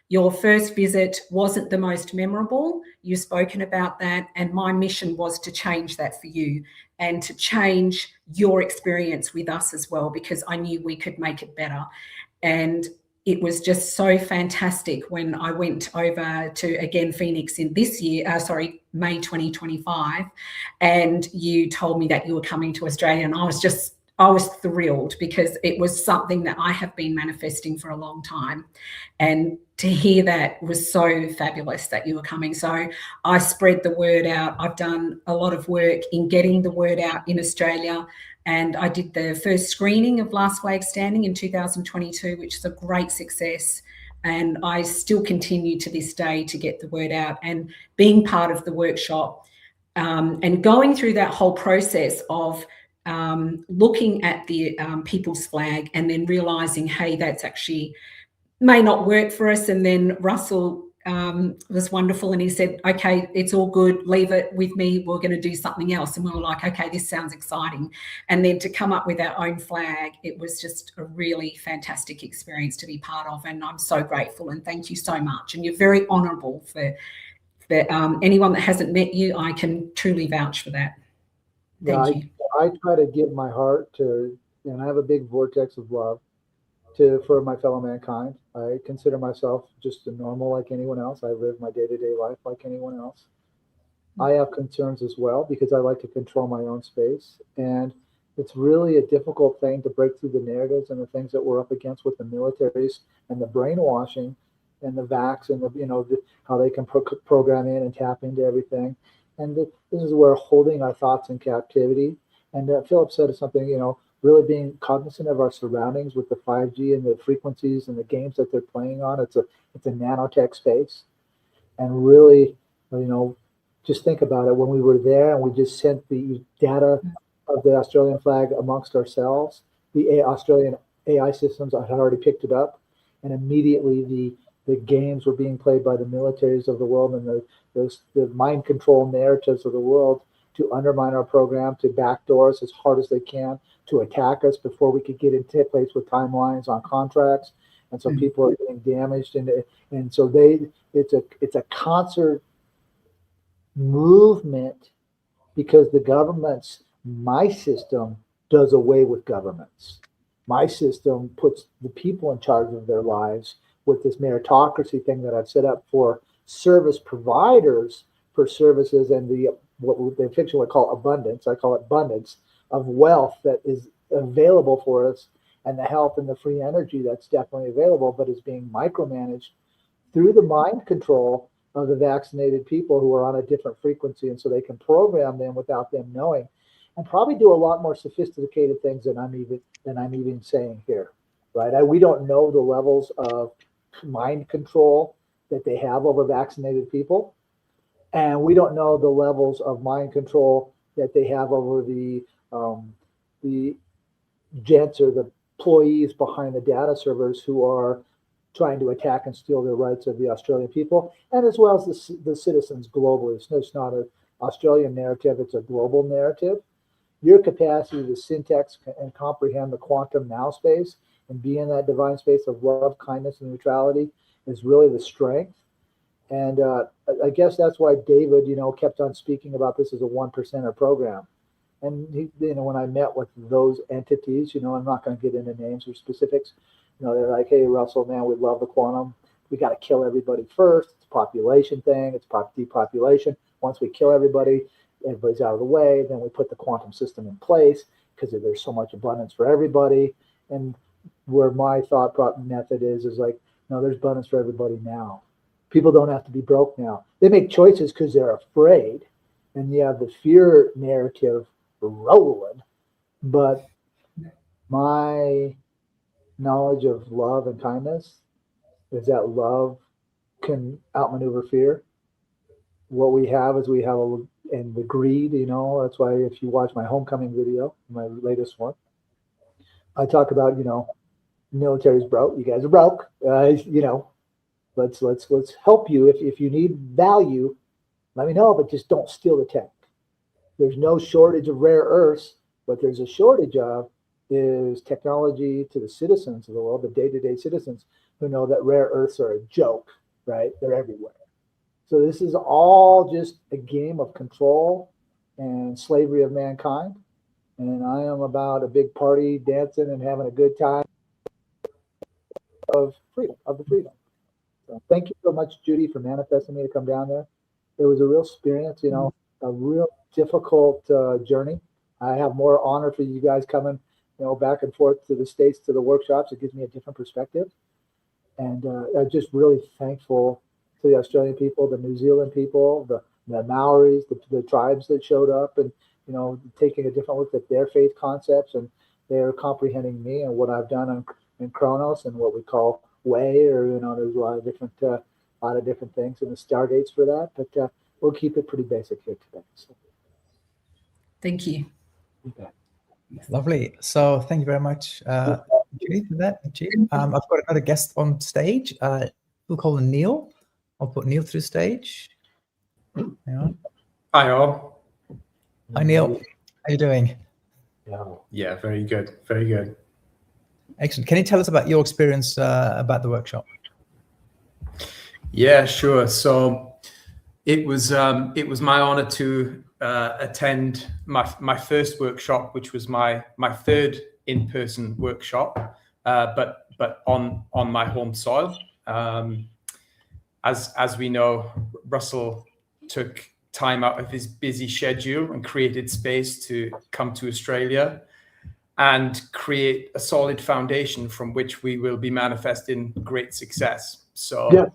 Your first visit wasn't the most memorable. You've spoken about that. And my mission was to change that for you and to change your experience with us as well, because I knew we could make it better. And it was just so fantastic when I went over to, again, Phoenix in this year, May 2025, and you told me that you were coming to Australia, and I was thrilled, because it was something that I have been manifesting for a long time. And to hear that was so fabulous that you were coming. So I spread the word out. I've done a lot of work in getting the word out in Australia. And I did the first screening of Last Flag Standing in 2022, which is a great success. And I still continue to this day to get the word out, and being part of the workshop and going through that whole process of looking at the people's flag, and then realizing, hey, that's actually may not work for us. And then Russell was wonderful, and he said, okay, it's all good, leave it with me, we're going to do something else. And we were like, okay, this sounds exciting. And then to come up with our own flag, it was just a really fantastic experience to be part of, and I'm so grateful, and thank you so much. And you're very honourable. For anyone that hasn't met you, I can truly vouch for that. Thank you. I try to give my heart to, and I have a big vortex of love for my fellow mankind. I consider myself just a normal like anyone else. I live my day-to-day life like anyone else. I have concerns as well, because I like to control my own space. And it's really a difficult thing to break through the narratives and the things that we're up against with the militaries and the brainwashing and the vax and how they can program in and tap into everything. And this is where holding our thoughts in captivity. And Philip said something, really being cognizant of our surroundings with the 5G and the frequencies and the games that they're playing on. It's a nanotech space. And really, just think about it. When we were there and we just sent the data of the Australian flag amongst ourselves, the Australian AI systems had already picked it up, and immediately the games were being played by the militaries of the world and the mind control narratives of the world to undermine our program, to backdoor us as hard as they can, to attack us before we could get into place with timelines on contracts. And so people are getting damaged, and so it's a concert movement, because the government's, my system does away with governments. My system puts the people in charge of their lives with this meritocracy thing that I've set up for service providers for services, and what the fiction would call abundance. I call it abundance of wealth that is available for us, and the health and the free energy that's definitely available, but is being micromanaged through the mind control of the vaccinated people who are on a different frequency. And so they can program them without them knowing, and probably do a lot more sophisticated things than I'm even saying here, right? We don't know the levels of mind control that they have over vaccinated people. And we don't know the levels of mind control that they have over the gents or the employees behind the data servers who are trying to attack and steal the rights of the Australian people, and as well as the citizens globally. It's not an Australian narrative, it's a global narrative. Your capacity to syntax and comprehend the quantum now space and be in that divine space of love, kindness, and neutrality is really the strength. And I guess that's why David, kept on speaking about this as a 1%er program. And when I met with those entities, I'm not going to get into names or specifics. They're like, "Hey, Russell, man, we love the quantum. We got to kill everybody first. It's a population thing. It's depopulation. Once we kill everybody's out of the way. Then we put the quantum system in place because there's so much abundance for everybody." And where my thought method is like, no, there's abundance for everybody now. People don't have to be broke now. They make choices because they're afraid, and you have the fear narrative rolling. But my knowledge of love and kindness is that love can outmaneuver fear. What we have is and the greed, that's why if you watch my homecoming video, my latest one, I talk about, military's broke. You guys are broke. Let's help you. If you need value, let me know, but just don't steal the tech. There's no shortage of rare earths. What there's a shortage of is technology to the citizens of the world, the day-to-day citizens, who know that rare earths are a joke, right? They're everywhere. So this is all just a game of control and slavery of mankind. And I am about a big party, dancing and having a good time of freedom, of the freedom. So thank you so much, Judy, for manifesting me to come down there. It was a real experience, you know, a real difficult journey. I have more honor for you guys coming, you know, back and forth to the States, to the workshops. It gives me a different perspective. And I'm just really thankful to the Australian people, the New Zealand people, the Maoris, the tribes that showed up, and, you know, taking a different look at their faith concepts, and they're comprehending me and what I've done in Chronos and what we call Way, or, you know, there's a lot of different things in the stargates for that, but we'll keep it pretty basic here today. So. Thank you. Okay. Lovely. So thank you very much, Judy, for that. I've got another guest on stage. We'll call him Neil. I'll put Neil through stage. Hang on. Hi all. Hi Neil. How you doing? Yeah, very good. Very good. Excellent. Can you tell us about your experience about the workshop? Yeah, sure. So it was my honor to attend my first workshop, which was my third in-person workshop, but on my home soil. As we know, Russell took time out of his busy schedule and created space to come to Australia and create a solid foundation from which we will be manifesting great success. So yeah.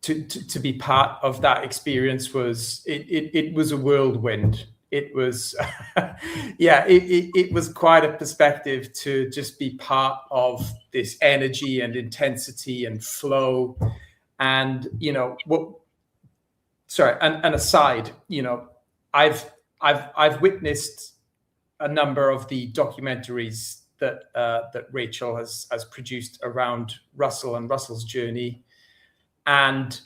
To be part of that experience was it was a whirlwind. It was yeah, it was quite a perspective to just be part of this energy and intensity and flow. And, you know, and aside, you know, I've witnessed a number of the documentaries that Rachel has produced around Russell and Russell's journey. And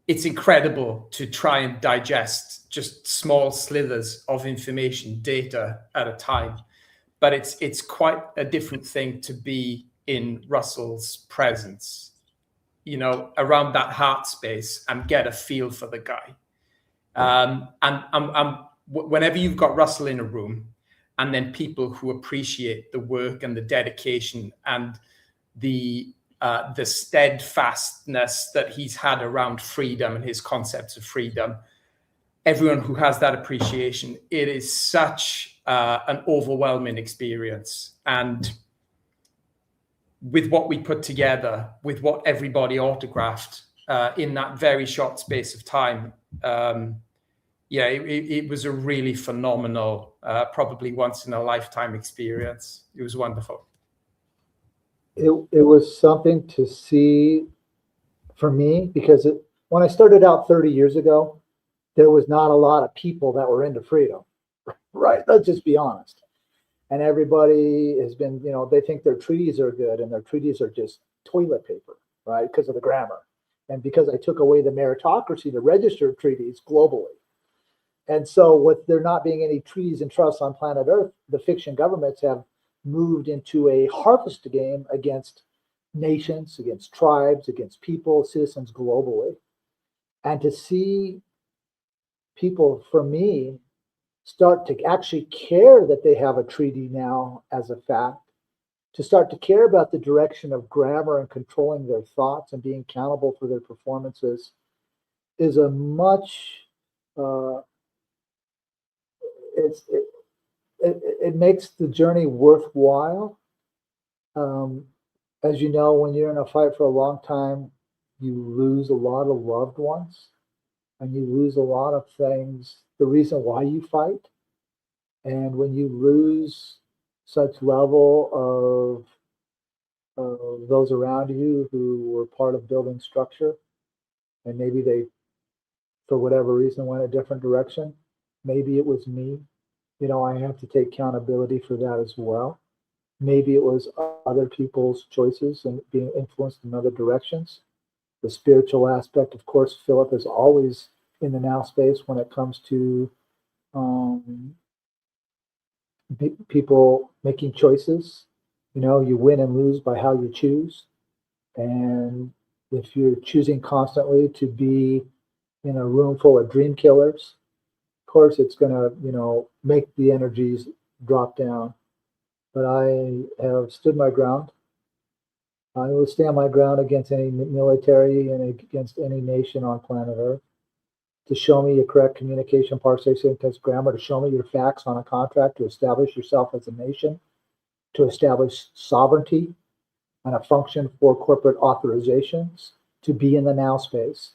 it's incredible to try and digest just small slithers of information, data at a time. But it's quite a different thing to be in Russell's presence, you know, around that heart space, and get a feel for the guy. And whenever you've got Russell in a room, and then people who appreciate the work and the dedication and the steadfastness that he's had around freedom and his concepts of freedom, everyone who has that appreciation, it is such an overwhelming experience. And with what we put together, with what everybody autographed in that very short space of time, yeah, it was a really phenomenal, probably once in a lifetime experience. It was wonderful. It was something to see for me, because when I started out 30 years ago, there was not a lot of people that were into freedom, right? Let's just be honest. And everybody has been, you know, they think their treaties are good, and their treaties are just toilet paper, right? Because of the grammar. And because I took away the meritocracy, the registered treaties globally. And so with there not being any treaties and trusts on planet Earth, the fiction governments have moved into a harvest game against nations, against tribes, against people, citizens globally. And to see people, for me, start to actually care that they have a treaty now as a fact, to start to care about the direction of grammar and controlling their thoughts and being accountable for their performances, is a much it makes the journey worthwhile. As you know, when you're in a fight for a long time, you lose a lot of loved ones, and you lose a lot of things, the reason why you fight. And when you lose such level of those around you who were part of building structure, and maybe they, for whatever reason, went a different direction, maybe it was me. You know, I have to take accountability for that as well. Maybe it was other people's choices and being influenced in other directions. The spiritual aspect, of course, Philip is always in the now space when it comes to people making choices You know, you win and lose by how you choose. And if you're choosing constantly to be in a room full of dream killers, of course it's going to, you know, make the energies drop down. But I have stood my ground. I will stand my ground against any military and against any nation on planet Earth. To show me your correct communication, parsing, syntax, grammar, to show me your facts on a contract, to establish yourself as a nation, to establish sovereignty and a function for corporate authorizations, to be in the now space.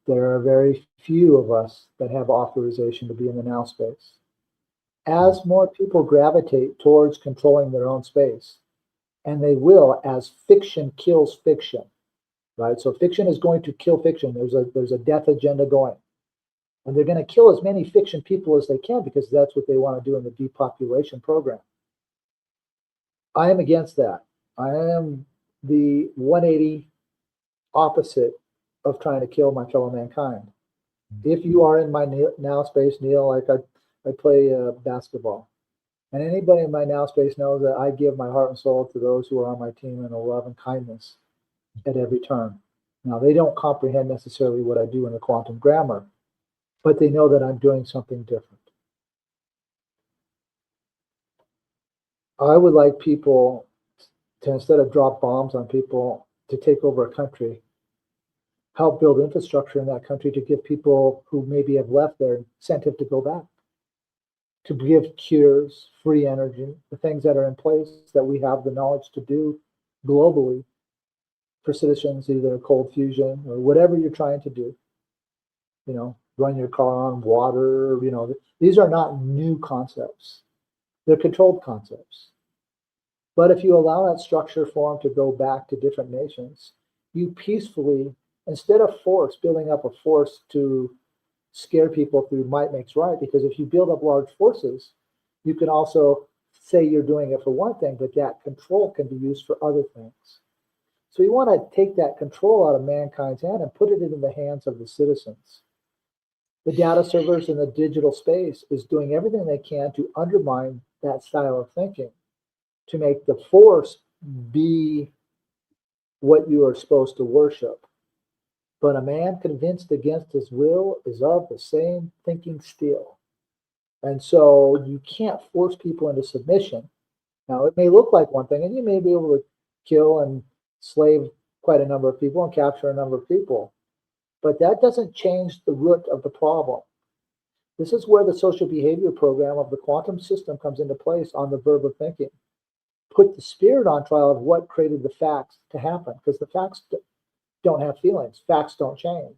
There are very few of us that have authorization to be in the now space. As more people gravitate towards controlling their own space, and they will, as fiction kills fiction, right? So fiction is going to kill fiction. There's a death agenda going. And they're going to kill as many fiction people as they can because that's what they want to do in the depopulation program. I am against that. I am the 180 opposite of trying to kill my fellow mankind. If you are in my now space, Neil, like I play basketball. And anybody in my now space knows that I give my heart and soul to those who are on my team in a love and kindness at every turn. Now, they don't comprehend necessarily what I do in the quantum grammar, but they know that I'm doing something different. I would like people to, instead of drop bombs on people, to take over a country, help build infrastructure in that country to give people who maybe have left their incentive to go back, to give cures, free energy, the things that are in place that we have the knowledge to do globally for citizens, either cold fusion or whatever you're trying to do. You know, run your car on water, you know, these are not new concepts. They're controlled concepts. But if you allow that structure form to go back to different nations, you peacefully, instead of force, building up a force to scare people through might makes right, because if you build up large forces, you can also say you're doing it for one thing, but that control can be used for other things. So you want to take that control out of mankind's hand and put it into the hands of the citizens. The data servers in the digital space is doing everything they can to undermine that style of thinking, to make the force be what you are supposed to worship. But a man convinced against his will is of the same thinking steel. And so you can't force people into submission. Now, it may look like one thing, and you may be able to kill and slave quite a number of people and capture a number of people. But that doesn't change the root of the problem. This is where the social behavior program of the quantum system comes into place on the verb of thinking. Put the spirit on trial of what created the facts to happen, because the facts don't have feelings. Facts don't change.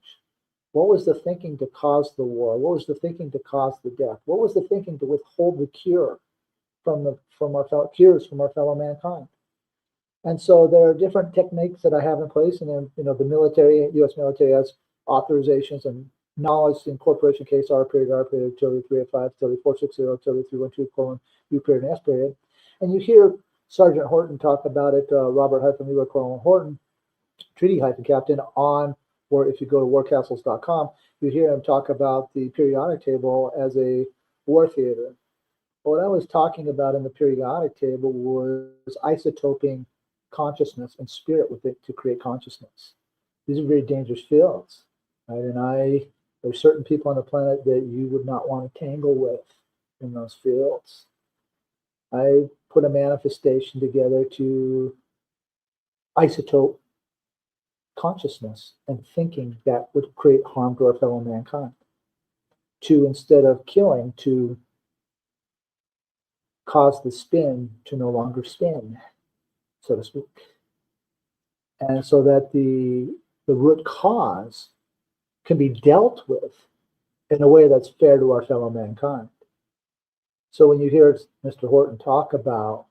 What was the thinking to cause the war? What was the thinking to cause the death? What was the thinking to withhold the cure from our fellow mankind? And so there are different techniques that I have in place, and then, you know, the military, U.S. military has authorizations and knowledge incorporation case R period, utility 385, utility 460, utility 312, U period, and S period. And you hear Sergeant Horton talk about it, Robert-Leroy Colonel Horton, treaty-captain on, or if you go to warcastles.com, you hear him talk about the periodic table as a war theater. What I was talking about in the periodic table was isotoping consciousness and spirit with it to create consciousness. These are very dangerous fields, right? And there's certain people on the planet that you would not want to tangle with in those fields. I put a manifestation together to isotope consciousness and thinking that would create harm to our fellow mankind. To, instead of killing, to cause the spin to no longer spin, so to speak. And so that the root cause can be dealt with in a way that's fair to our fellow mankind. So when you hear Mr. Horton talk about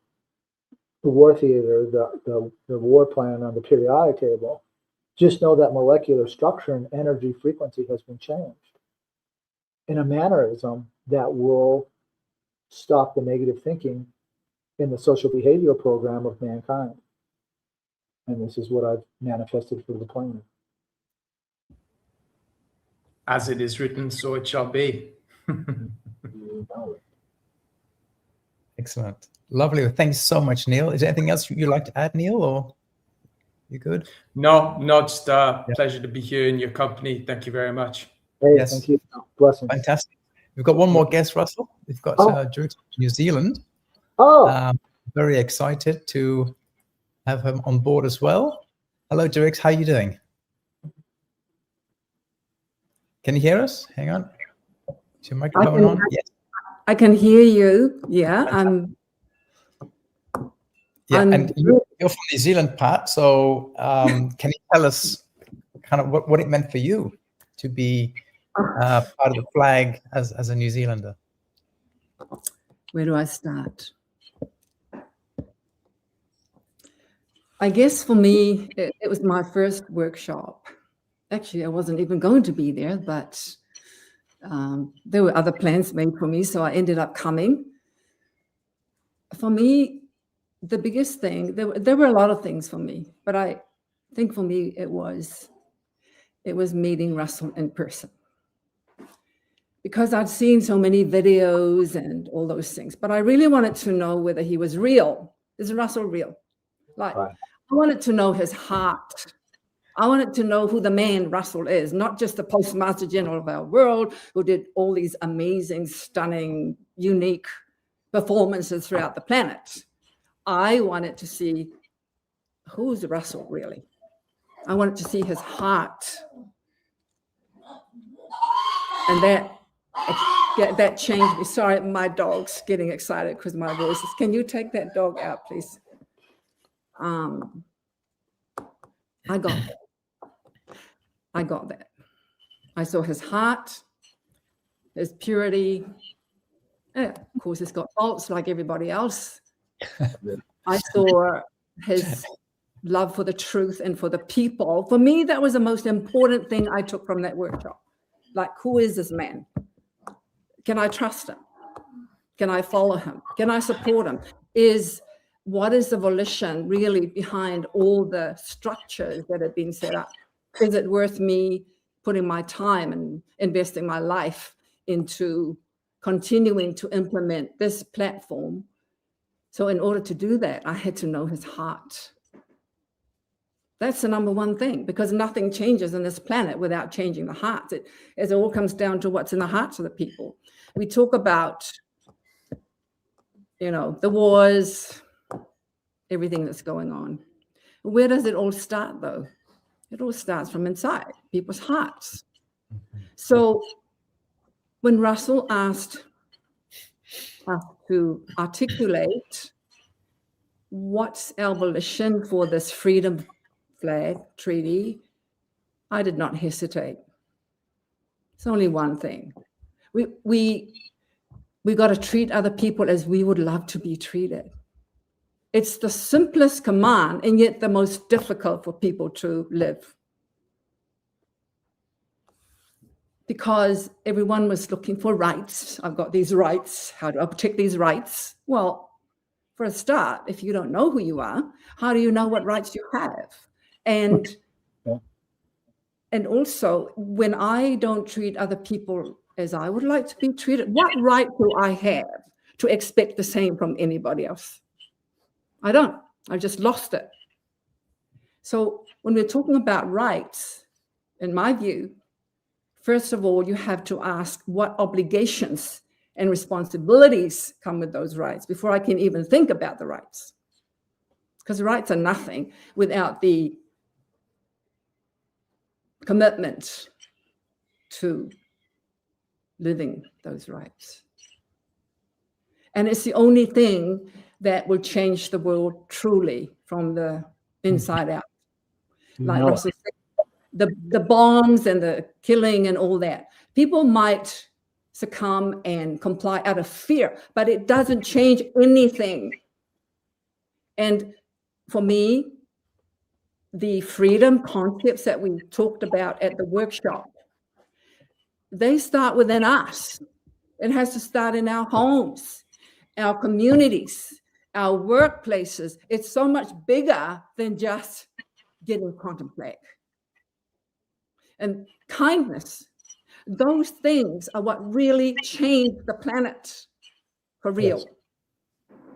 the war theater, the war plan on the periodic table, just know that molecular structure and energy frequency has been changed in a mannerism that will stop the negative thinking in the social behavioral program of mankind. And this is what I've manifested for the planet. As it is written, so it shall be. Excellent. Lovely. Well, thanks so much, Neil. Is there anything else you'd like to add, Neil, or you good? No, just pleasure to be here in your company. Thank you very much. Hey, Yes. thank you. Blessings. Fantastic. We've got one more guest, Russell. We've got Jurik from New Zealand. Oh, Very excited to have him on board as well. Hello, Jurik. How are you doing? Can you hear us? Hang on. Is your microphone on? Yes. I can hear you. Yeah, and you're from New Zealand, Pat. So can you tell us kind of what it meant for you to be part of the flag as a New Zealander? Where do I start? I guess for me, it was my first workshop. Actually, I wasn't even going to be there, but there were other plans made for me, so I ended up coming. For me, the biggest thing, there were a lot of things for me, but I think for me it was meeting Russell in person. Because I'd seen so many videos and all those things, but I really wanted to know whether he was real. Is Russell real? Like, right. I wanted to know his heart. I wanted to know who the man Russell is, not just the Postmaster-General of our world who did all these amazing, stunning, unique performances throughout the planet. I wanted to see who's Russell really. I wanted to see his heart. And that changed me. Sorry, my dog's getting excited because my voice is. Can you take that dog out, please? I got that. I saw his heart, his purity. Yeah, of course, it's got faults like everybody else. I saw his love for the truth and for the people. For me, that was the most important thing I took from that workshop. Like, who is this man? Can I trust him? Can I follow him? Can I support him? What is the volition really behind all the structures that have been set up? Is it worth me putting my time and investing my life into continuing to implement this platform? So in order to do that, I had to know his heart. That's the number one thing, because nothing changes on this planet without changing the hearts. It all comes down to what's in the hearts of the people. We talk about, the wars, everything that's going on. Where does it all start, though? It all starts from inside people's hearts. So when Russell asked us to articulate what's our volition for this freedom flag treaty, I did not hesitate. It's only one thing. We got to treat other people as we would love to be treated. It's the simplest command, and yet the most difficult for people to live. Because everyone was looking for rights. I've got these rights. How do I protect these rights? Well, for a start, if you don't know who you are, how do you know what rights you have? And also, when I don't treat other people as I would like to be treated, what right do I have to expect the same from anybody else? I don't. I've just lost it. So when we're talking about rights, in my view, first of all, you have to ask what obligations and responsibilities come with those rights before I can even think about the rights. Because rights are nothing without the commitment to living those rights. And it's the only thing that will change the world truly from the inside out. Like Russell said, the bombs and the killing and all that. People might succumb and comply out of fear, but it doesn't change anything. And for me, the freedom concepts that we talked about at the workshop, they start within us. It has to start in our homes, our communities, our workplaces. It's so much bigger than just getting quantum flag. And kindness, those things are what really change the planet for real.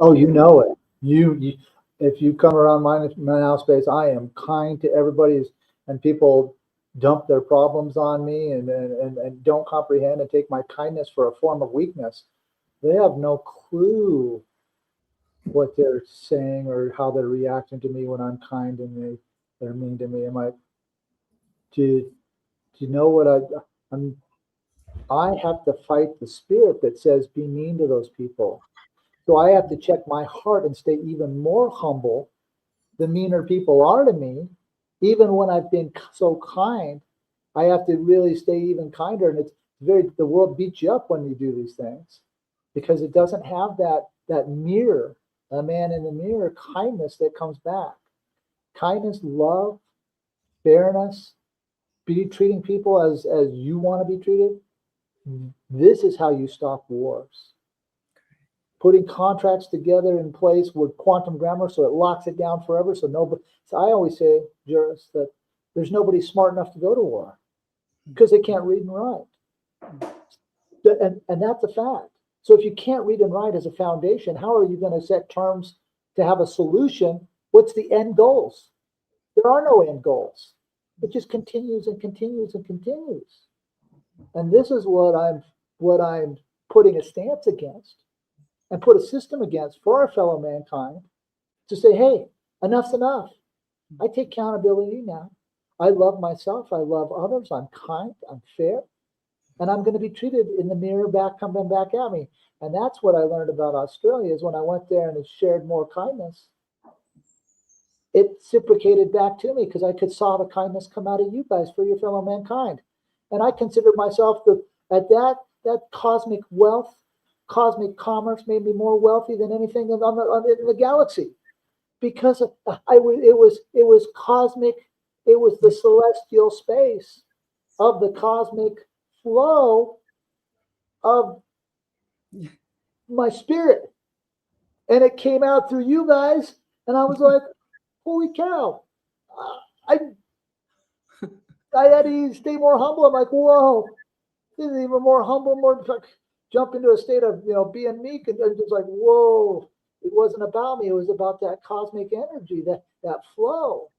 Oh, you know it. You if you come around my now space, I am kind to everybody, and people dump their problems on me and don't comprehend and take my kindness for a form of weakness. They have no clue what they're saying or how they're reacting to me when I'm kind and they're mean to me. I'm like, do you know what I have to fight the spirit that says be mean to those people. So I have to check my heart and stay even more humble the meaner people are to me. Even when I've been so kind, I have to really stay even kinder. And the world beats you up when you do these things because it doesn't have that mirror, a man in the mirror kindness that comes back. Kindness, love, fairness, treating people as you want to be treated. This is how you stop wars. Putting contracts together in place with quantum grammar so it locks it down forever. So I always say, jurists, that there's nobody smart enough to go to war because they can't read and write. And that's a fact. So if you can't read and write as a foundation, how are you going to set terms to have a solution? What's the end goals? There are no end goals. It just continues and continues and continues. And this is what I'm putting a stance against and put a system against for our fellow mankind to say, hey, enough's enough. I take accountability now. I love myself. I love others. I'm kind. I'm fair. And I'm going to be treated in the mirror coming back at me. And that's what I learned about Australia is when I went there and shared more kindness, it reciprocated back to me because I saw the kindness come out of you guys for your fellow mankind. And I consider myself at that cosmic wealth, cosmic commerce made me more wealthy than anything in the galaxy, because it was cosmic. It was the celestial space of the cosmic flow of my spirit, and it came out through you guys, and I was like, holy cow! I had to stay more humble. I'm like, whoa, this is even more humble, more jump into a state of being meek, and just like, whoa, it wasn't about me. It was about that cosmic energy, that flow,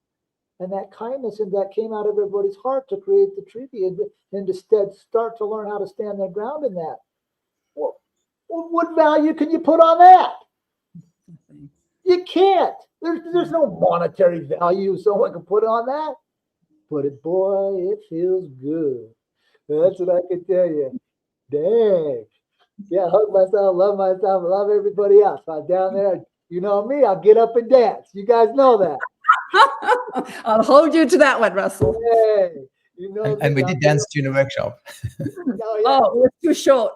and that kindness, and that came out of everybody's heart to create the treaty, and instead start to learn how to stand their ground in that. Well, what value can you put on that? You can't. There's no monetary value someone can put on that. But boy, it feels good. That's what I can tell you. Dang. Yeah, hug myself, love everybody else. I'm down there. You know me, I'll get up and dance. You guys know that. I'll hold you to that one, Russell. Hey, and we did dance during the workshop. Oh, it was too short.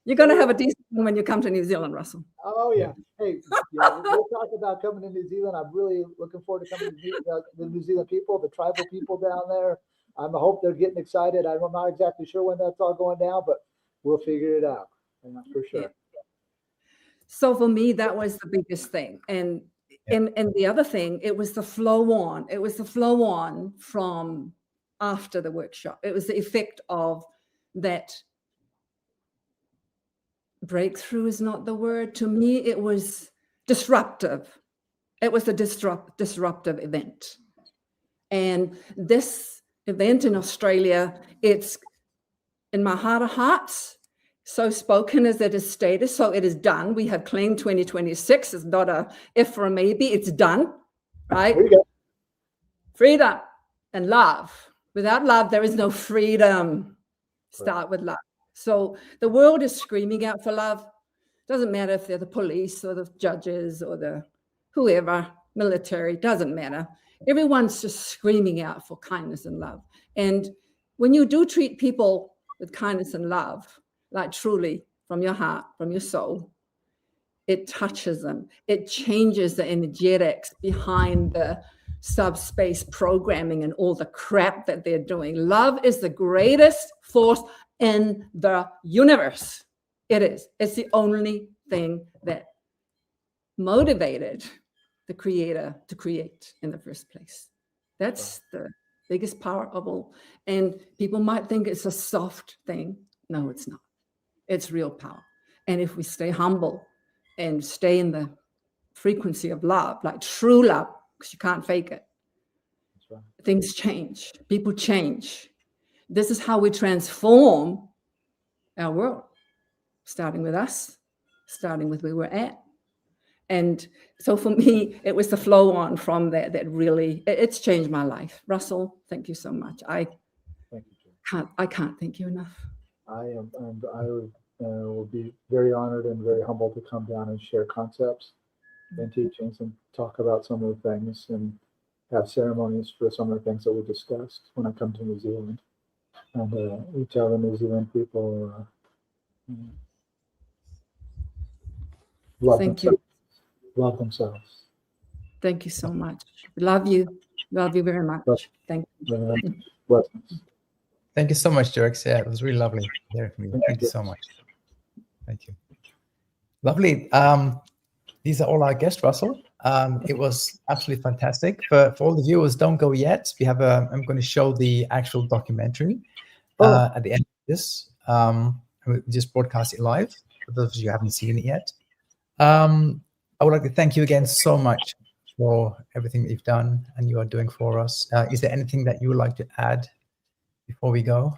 You're going to have a decent one when you come to New Zealand, Russell. Oh, yeah. Hey, we'll talk about coming to New Zealand. I'm really looking forward to coming to the New Zealand people, the tribal people down there. I hope they're getting excited. I'm not exactly sure when that's all going down, but we'll figure it out for sure. Yeah. So for me, that was the biggest thing. And the other thing, it was the flow on. It was the flow on from after the workshop. It was the effect of that. Breakthrough is not the word. To me, it was disruptive. It was a disruptive event. And this event in Australia, it's in my heart of hearts, so spoken as it is stated, so it is done. We have claimed 2026. It's not a if or a maybe. It's done, right? Freedom and love. Without love, there is no freedom. Start with love. So the world is screaming out for love. Doesn't matter if they're the police or the judges or the whoever, military, doesn't matter. Everyone's just screaming out for kindness and love. And when you do treat people with kindness and love, like truly from your heart, from your soul, it touches them. It changes the energetics behind the subspace programming and all the crap that they're doing. Love is the greatest force in the universe. It is. It's the only thing that motivated the creator to create in the first place. That's the biggest power of all. And people might think it's a soft thing. No, it's not. It's real power. And if we stay humble and stay in the frequency of love, like true love, because you can't fake it. That's right. Things change. People change. This is how we transform our world, starting with us, starting with where we're at. And so for me, it was the flow on from that really, it's changed my life. Russell, thank you so much. Thank you, Jim. I can't thank you enough. I am, and I will be very honored and very humbled to come down and share concepts and teachings and talk about some of the things and have ceremonies for some of the things that we discussed when I come to New Zealand. And we tell the New Zealand people love Thank themselves. you. Love themselves. Thank you so much. Love you. Love you very much. Thank you. Blessings. Thank you so much, Jerix. Yeah, it was really lovely hearing from you. Thank you so much. Thank you. Lovely. These are all our guests, Russell. It was absolutely fantastic. For all the viewers, don't go yet. We have I'm going to show the actual documentary at the end of this. We just broadcast it live for those of you who haven't seen it yet. I would like to thank you again so much for everything that you've done and you are doing for us. Is there anything that you would like to add before we go?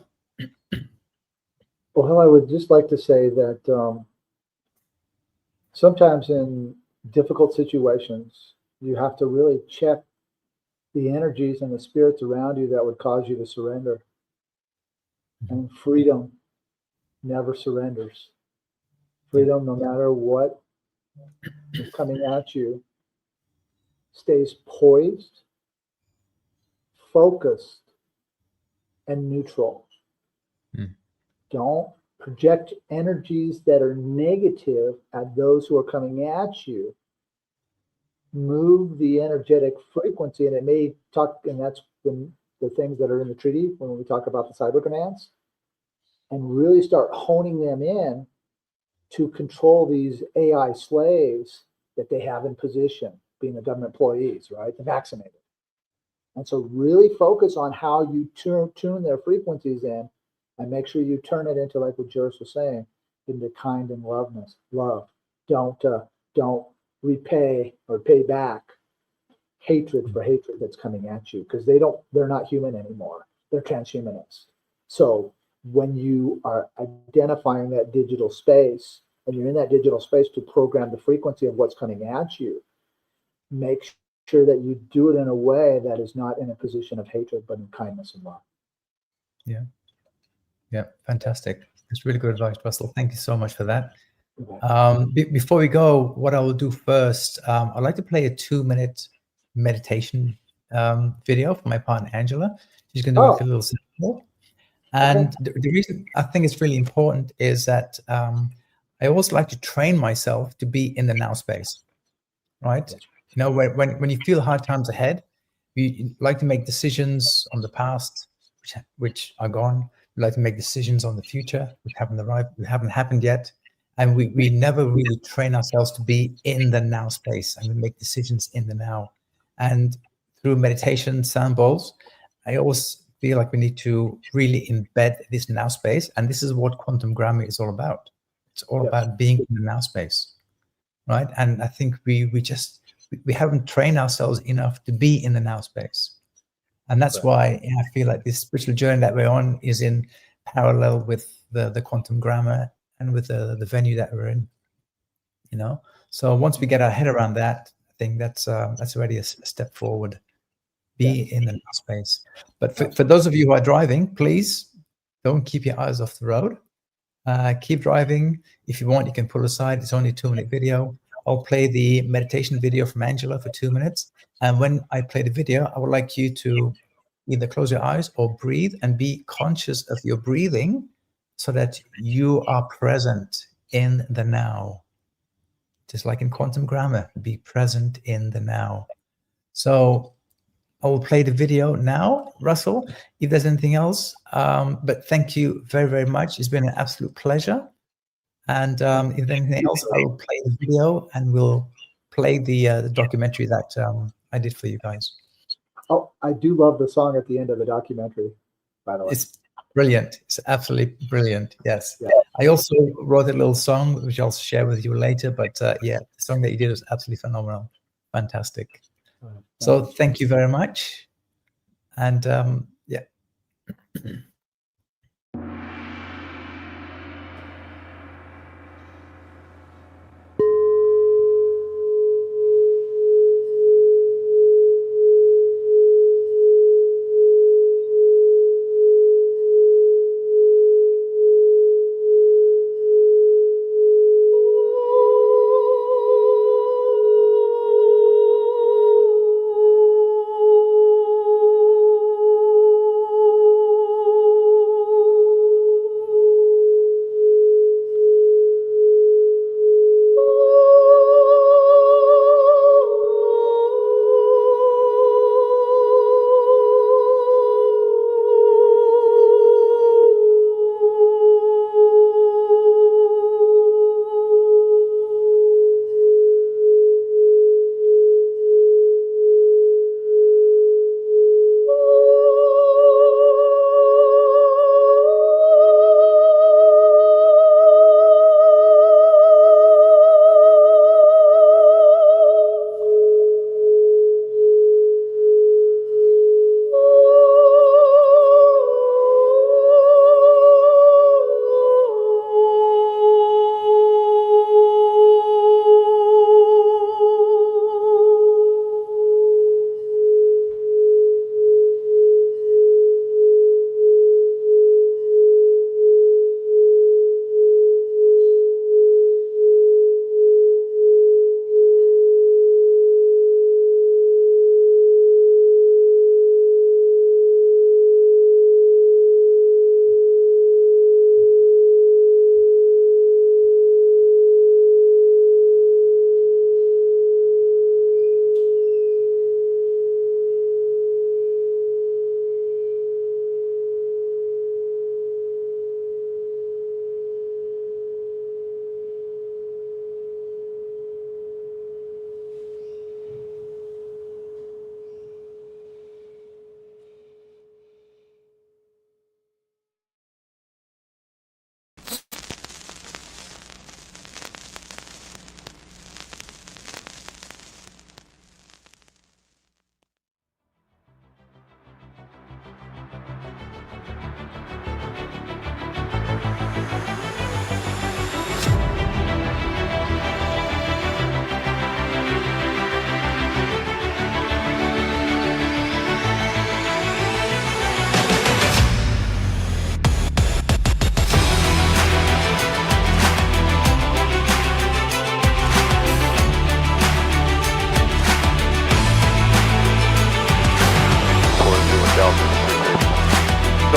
Well, I would just like to say that sometimes in difficult situations, you have to really check the energies and the spirits around you that would cause you to surrender. And freedom never surrenders. Freedom, no matter what is coming at you, stays poised, focused, and neutral. Don't project energies that are negative at those who are coming at you. Move the energetic frequency, and it may talk, and that's the things that are in the treaty when we talk about the cyber commands, and really start honing them in to control these AI slaves that they have in position, being the government employees, right? The vaccinated. And so really focus on how you tune their frequencies in, and make sure you turn it into, like what Juris was saying, into kind and love. Don't repay or pay back hatred for hatred that's coming at you, because they're not human anymore. They're transhumanists. So when you are identifying that digital space, and you're in that digital space to program the frequency of what's coming at you, make sure that you do it in a way that is not in a position of hatred, but in kindness and love. Yeah. Yeah, fantastic. It's really good advice, Russell. Thank you so much for that. Before we go, what I will do first, I'd like to play a 2-minute meditation video for my partner, Angela. She's going to do a little sample. And the reason I think it's really important is that I always like to train myself to be in the now space, right? You know, when you feel hard times ahead, you like to make decisions on the past, which are gone. We like to make decisions on the future, which haven't arrived, haven't happened yet. And we never really train ourselves to be in the now space and we make decisions in the now. And through meditation, sound bowls, I always feel like we need to really embed this now space. And this is what quantum grammar is all about. It's all about being in the now space, right? And I think we haven't trained ourselves enough to be in the now space. And that's why I feel like this spiritual journey that we're on is in parallel with the quantum grammar and with the venue that we're in, you know? So once we get our head around that, I think that's already a step forward, be in the now space. But for those of you who are driving, please don't keep your eyes off the road. Keep driving. If you want, you can pull aside. It's only a 2-minute video. I'll play the meditation video from Angela for 2 minutes. And when I play the video, I would like you to either close your eyes or breathe and be conscious of your breathing so that you are present in the now. Just like in quantum grammar, be present in the now. So I will play the video now, Russell, if there's anything else. But thank you very, very much. It's been an absolute pleasure. And if there's anything else, I will play the video and we'll play the documentary that I did for you guys. Oh, I do love the song at the end of the documentary, by the way. It's brilliant. It's absolutely brilliant. Yes. Yeah. I also wrote a little song, which I'll share with you later. But yeah, the song that you did was absolutely phenomenal. Fantastic. So thank you very much. And yeah.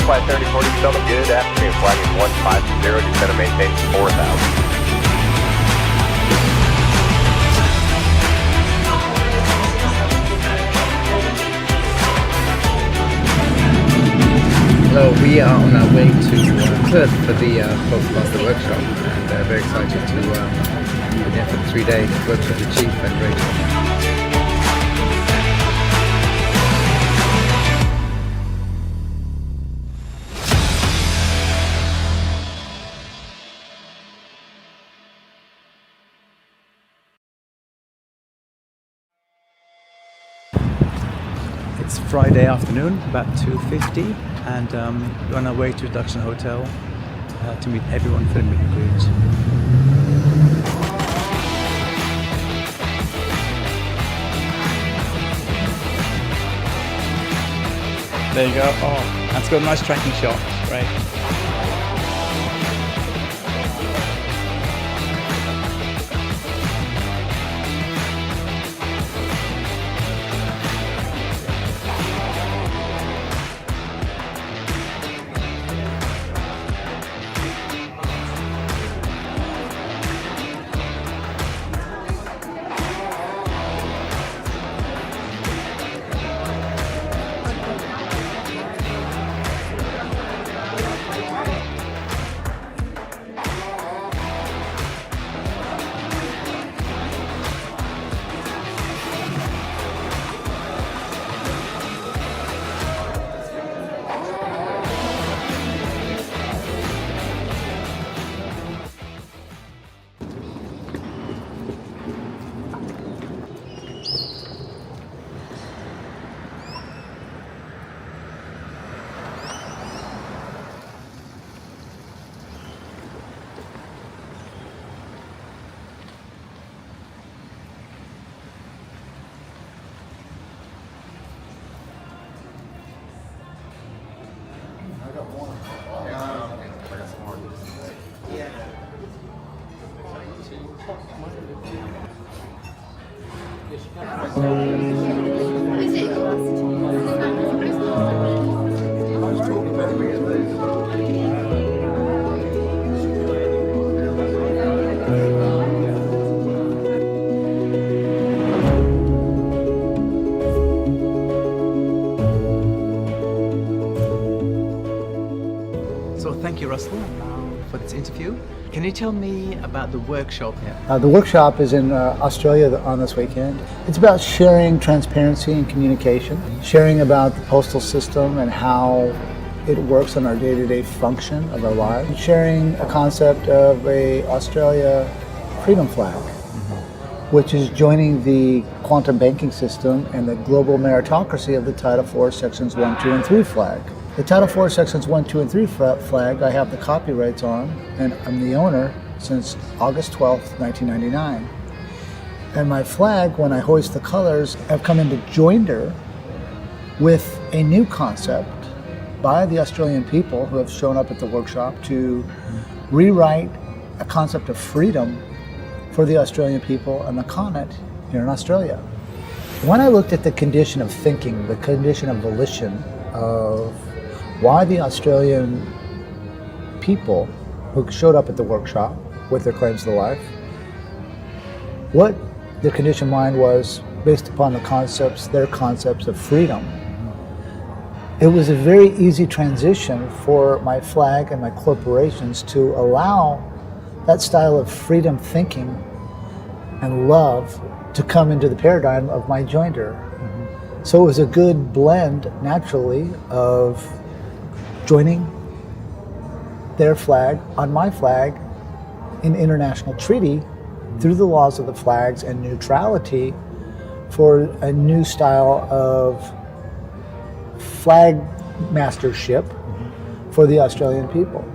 Flight 3040, still good. Afternoon, flagging 150, descend and maintain 4,000. Hello, we are on our way to Perth for the Postmaster workshop, and very excited to be there for the 3-day workshop with Chief and Rachel. It's Friday afternoon, about 2:50, and we're on our way to DUCTION Hotel to meet everyone for the meet and greet. There you go. Oh, that's got a nice tracking shot, right? So thank you, Russell, for this interview. Can you tell me about the workshop here? The workshop is in Australia on this weekend. It's about sharing transparency and communication, sharing about the postal system and how it works in our day-to-day function of our lives, sharing a concept of a Australia freedom flag, which is joining the quantum banking system and the global meritocracy of the Title IV Sections 1, 2, and 3 flag. The Title IV Sections 1, 2, and 3 flag I have the copyrights on, and I'm the owner since August 12th, 1999. And my flag, when I hoist the colors, have come into joinder with a new concept by the Australian people who have shown up at the workshop to rewrite a concept of freedom for the Australian people and the continent here in Australia. When I looked at the condition of thinking, the condition of volition of why the Australian people who showed up at the workshop with their claims to life, what their conditioned mind was based upon their concepts of freedom. It was a very easy transition for my flag and my corporations to allow that style of freedom thinking and love to come into the paradigm of my joinder. So it was a good blend, naturally, of joining their flag on my flag in international treaty through the laws of the flags and neutrality for a new style of flag mastership for the Australian people.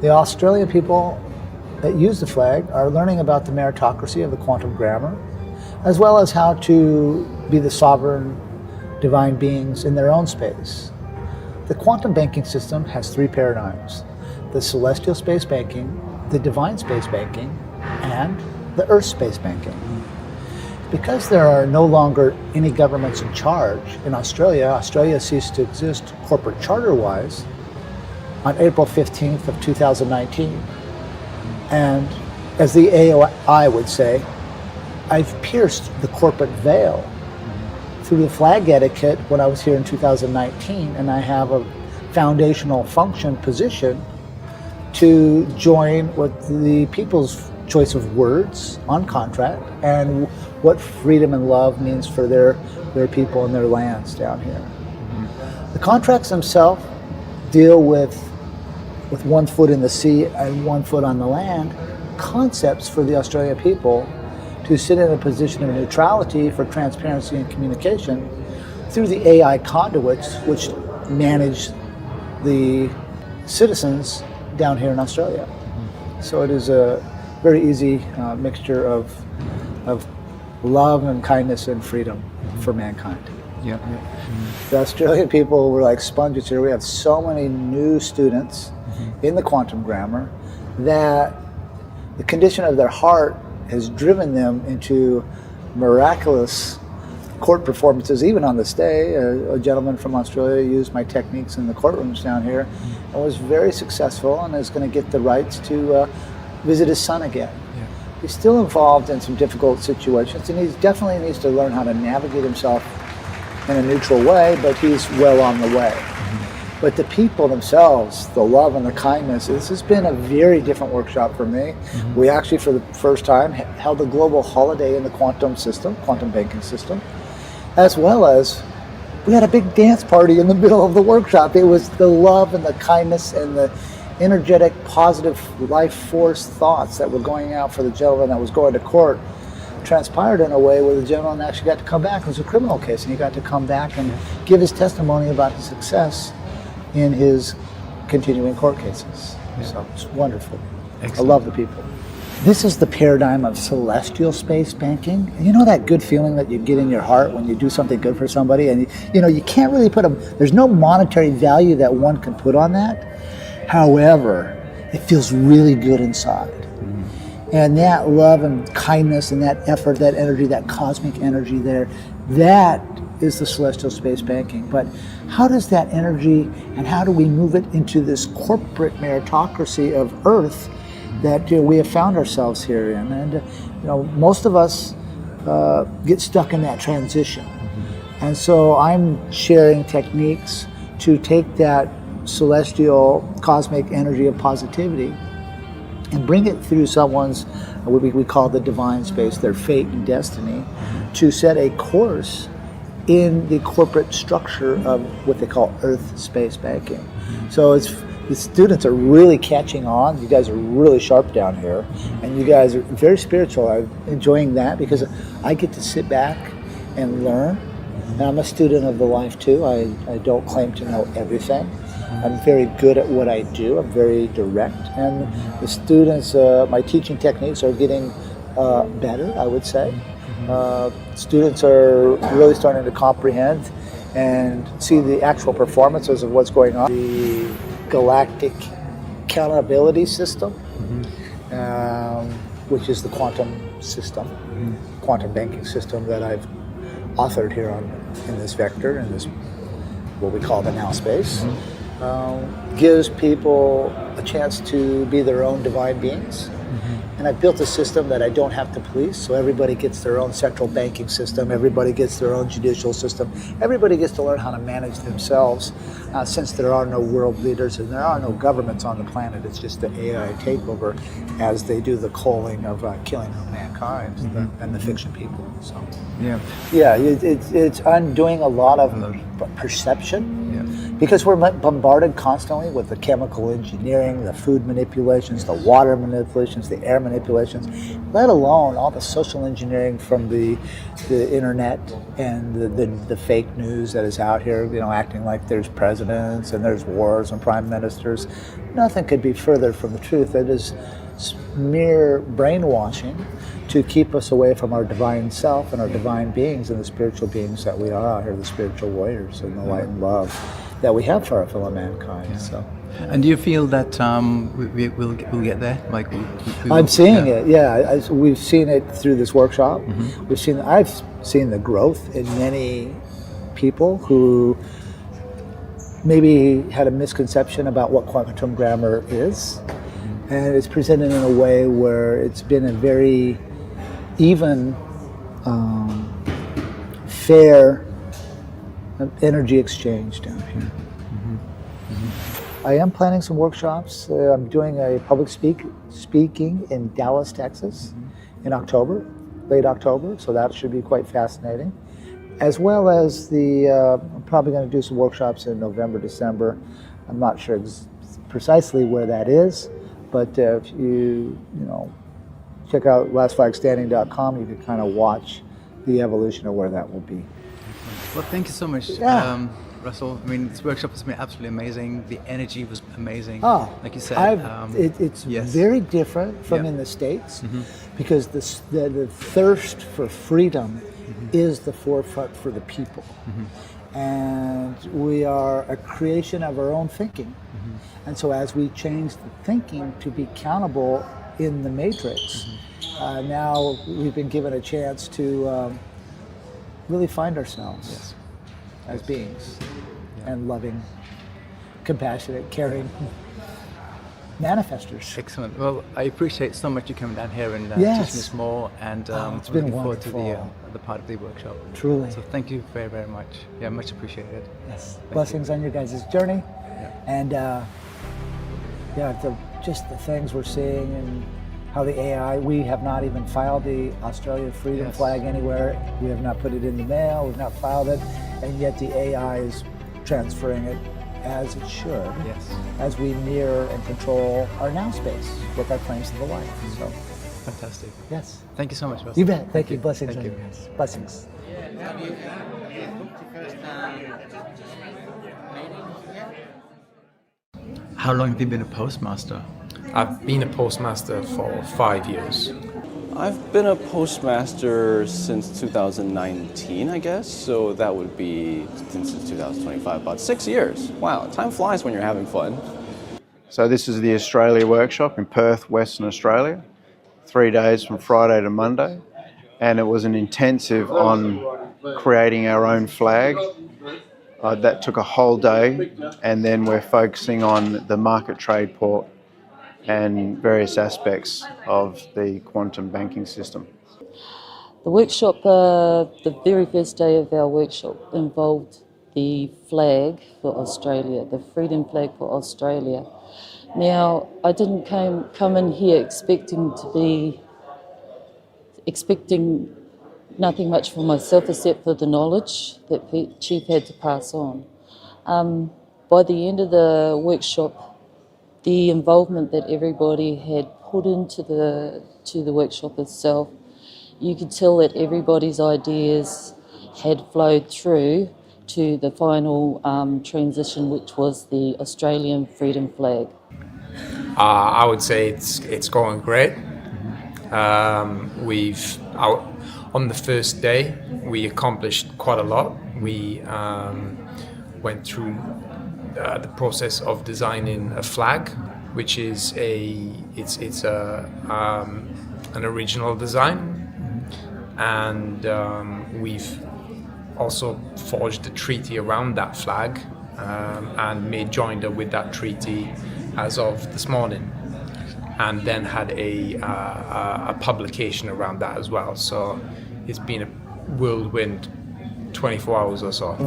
The Australian people that use the flag are learning about the meritocracy of the quantum grammar, as well as how to be the sovereign divine beings in their own space. The quantum banking system has three paradigms: the celestial space banking, the divine space banking, and the earth space banking. Because there are no longer any governments in charge in Australia, Australia ceased to exist corporate charter-wise on April 15th of 2019. And as the AOI would say, I've pierced the corporate veil through the flag etiquette when I was here in 2019, and I have a foundational function position to join with the people's choice of words on contract and what freedom and love means for their people and their lands down here. The contracts themselves deal with 1 foot in the sea and 1 foot on the land, concepts for the Australian people to sit in a position of neutrality for transparency and communication through the AI conduits which manage the citizens down here in Australia. So it is a very easy mixture of love and kindness and freedom for mankind. Yeah. The Australian people were like sponges here. We have so many new students in the quantum grammar that the condition of their heart has driven them into miraculous court performances. Even on this day, a gentleman from Australia used my techniques in the courtrooms down here and was very successful and is going to get the rights to visit his son again. Yeah. He's still involved in some difficult situations, and he definitely needs to learn how to navigate himself in a neutral way, but he's well on the way. But the people themselves, the love and the kindness, this has been a very different workshop for me. We actually, for the first time, held a global holiday in the quantum system, quantum banking system, as well as we had a big dance party in the middle of the workshop. It was the love and the kindness and the energetic, positive life force thoughts that were going out for the gentleman that was going to court transpired in a way where the gentleman actually got to come back. It was a criminal case, and he got to come back and give his testimony about his success in his continuing court cases. So it's wonderful. Excellent. I love the people. This is the paradigm of celestial space banking. You know that good feeling that you get in your heart when you do something good for somebody, and you can't really there's no monetary value that one can put on that. However, it feels really good inside. And that love and kindness and that effort, that energy, that cosmic energy there, that is the celestial space banking. But how does that energy and how do we move it into this corporate meritocracy of Earth that we have found ourselves here in? And most of us get stuck in that transition. And so I'm sharing techniques to take that celestial cosmic energy of positivity and bring it through someone's, what we call the divine space, their fate and destiny, to set a course in the corporate structure of what they call Earth space banking. So the students are really catching on. You guys are really sharp down here, and you guys are very spiritual. I'm enjoying that because I get to sit back and learn. And I'm a student of the life too. I don't claim to know everything. I'm very good at what I do. I'm very direct, and the students, my teaching techniques are getting better, I would say. Students are really starting to comprehend and see the actual performances of what's going on. The galactic accountability system, which is the quantum system, quantum banking system that I've authored here in this vector, in this what we call the now space, gives people a chance to be their own divine beings. And I've built a system that I don't have to police, so everybody gets their own central banking system, everybody gets their own judicial system, everybody gets to learn how to manage themselves, since there are no world leaders and there are no governments on the planet. It's just the AI takeover as they do the culling of killing of mankind and the fiction people. So it's undoing a lot of perception. Because we're bombarded constantly with the chemical engineering, the food manipulations, the water manipulations, the air manipulations, let alone all the social engineering from the internet and the fake news that is out here, acting like there's presidents and there's wars and prime ministers. Nothing could be further from the truth. It is mere brainwashing to keep us away from our divine self and our divine beings and the spiritual beings that we are out here, the spiritual warriors and the light and love that we have for our fellow mankind. So. And do you feel that we'll get there? Like I'm seeing it. Yeah, we've seen it through this workshop. I've seen the growth in many people who maybe had a misconception about what quantum grammar is, and it's presented in a way where it's been a very even, fair energy exchange down here. I am planning some workshops. I'm doing a public speaking in Dallas, Texas in October, late October, so that should be quite fascinating. As well as I'm probably going to do some workshops in November, December. I'm not sure precisely where that is, but if you check out lastflagstanding.com, you can kind of watch the evolution of where that will be. Well, thank you so much, Russell. I mean, this workshop has been absolutely amazing. The energy was amazing. Like you said, it's very different from in the States because the thirst for freedom is the forefront for the people. And we are a creation of our own thinking. And so as we change the thinking to be countable in the matrix, now we've been given a chance to really find ourselves as beings and loving, compassionate, caring manifestors. Excellent. Well, I appreciate so much you coming down here and teaching us more, and it's been looking forward to wonderful. the part of the workshop. Truly. So thank you very, very much. Yeah, much appreciated. Yes. Blessings on your guys' journey. And just the things we're seeing and how the AI, we have not even filed the Australia Freedom Flag anywhere. We have not put it in the mail, we've not filed it, and yet the AI is transferring it as it should, as we mirror and control our now space with our claims to the life. So, fantastic. Yes. Thank you so much, Russell. You bet. Thank you. Blessings on you guys. Blessings. How long have you been a postmaster? I've been a postmaster for 5 years. I've been a postmaster since 2019, I guess, so that would be since 2025, about 6 years. Wow, time flies when you're having fun. So this is the Australia workshop in Perth, Western Australia. 3 days from Friday to Monday, and it was an intensive on creating our own flag. That took a whole day, and then we're focusing on the market trade port and various aspects of the quantum banking system. The workshop, the very first day of our workshop involved the flag for Australia, the freedom flag for Australia. Now, I didn't come in here expecting nothing much for myself except for the knowledge that the Chief had to pass on. By the end of the workshop, the involvement that everybody had put into the workshop itself, you could tell that everybody's ideas had flowed through to the final transition, which was the Australian freedom flag. I would say it's going great. On the first day, we accomplished quite a lot. We went through the process of designing a flag, which is an original design, and we've also forged a treaty around that flag and made joinder with that treaty as of this morning, and then had a publication around that as well. So it's been a whirlwind 24 hours or so.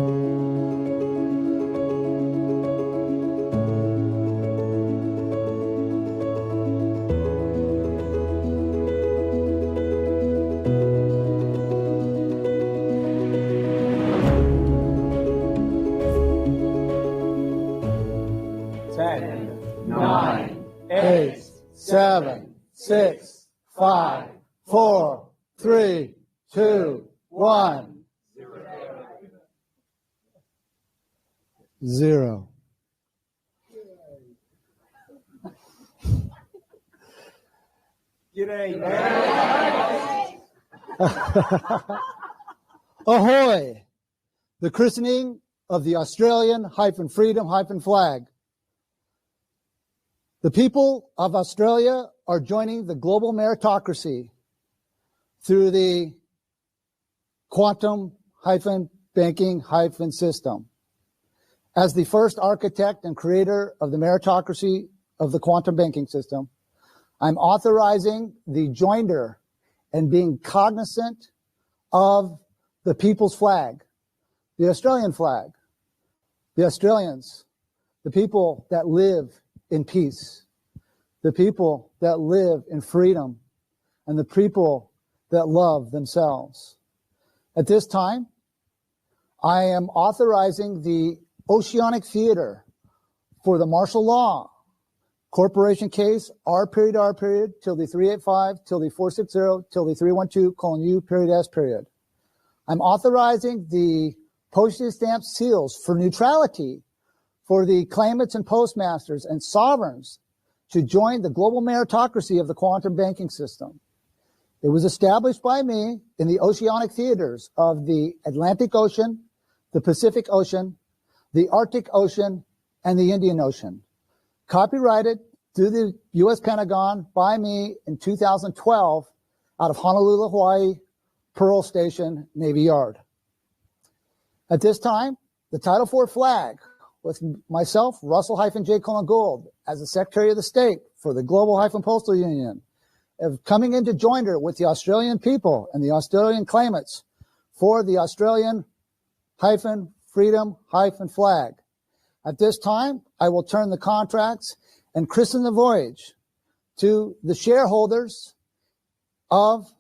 Seven, 6, 5, 4, 3, 2, 1. 0. Ahoy! The christening of the Australian-freedom-flag. The people of Australia are joining the global meritocracy through the quantum-banking-system. As the first architect and creator of the meritocracy of the quantum banking system, I'm authorizing the joinder and being cognizant of the people's flag, the Australian flag, the Australians, the people that live in peace, the people that live in freedom, and the people that love themselves. At this time, I am authorizing the Oceanic Theater for the martial law corporation case R period till the 385 till the 460 till the 312:U period S period. I'm authorizing the postage stamp seals for neutrality for the claimants and postmasters and sovereigns to join the global meritocracy of the quantum banking system. It was established by me in the oceanic theaters of the Atlantic Ocean, the Pacific Ocean, the Arctic Ocean, and the Indian Ocean. Copyrighted through the U.S. Pentagon by me in 2012 out of Honolulu, Hawaii, Pearl Station, Navy Yard. At this time, the Title IV flag with myself, Russell-J. Gould, as the Secretary of the State for the Global-Postal Union, of coming into joinder with the Australian people and the Australian claimants for the Australian-freedom-flag. At this time, I will turn the contracts and christen the voyage to the shareholders of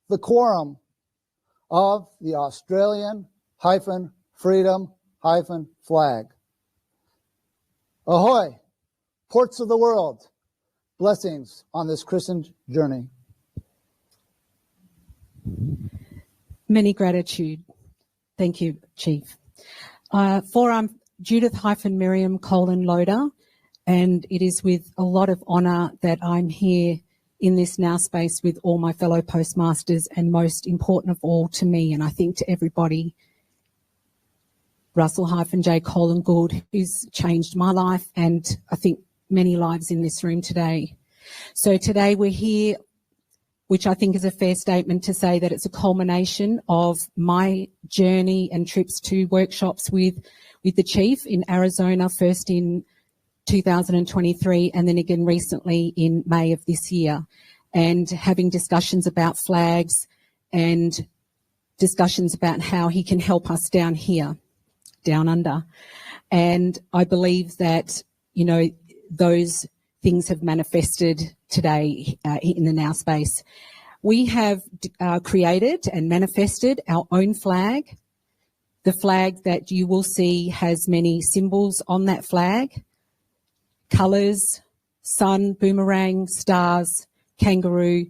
the quorum of the Australian-freedom-flag. Ahoy, ports of the world, blessings on this christened journey. Many gratitude. Thank you, Chief. For I'm Judith-Miriam Colin-Loader, and it is with a lot of honour that I'm here in this now space with all my fellow postmasters, and most important of all to me, and I think to everybody, Russell-J. Gould, who's changed my life and I think many lives in this room today. So today we're here which I think is a fair statement to say that it's a culmination of my journey and trips to workshops with the Chief in Arizona, first in 2023 and then again recently in May of this year, and having discussions about flags and discussions about how he can help us down here, down under. And I believe that, you know, those things have manifested today in the Now space. We have created and manifested our own flag. The flag that you will see has many symbols on that flag: colours, sun, boomerang, stars, kangaroo.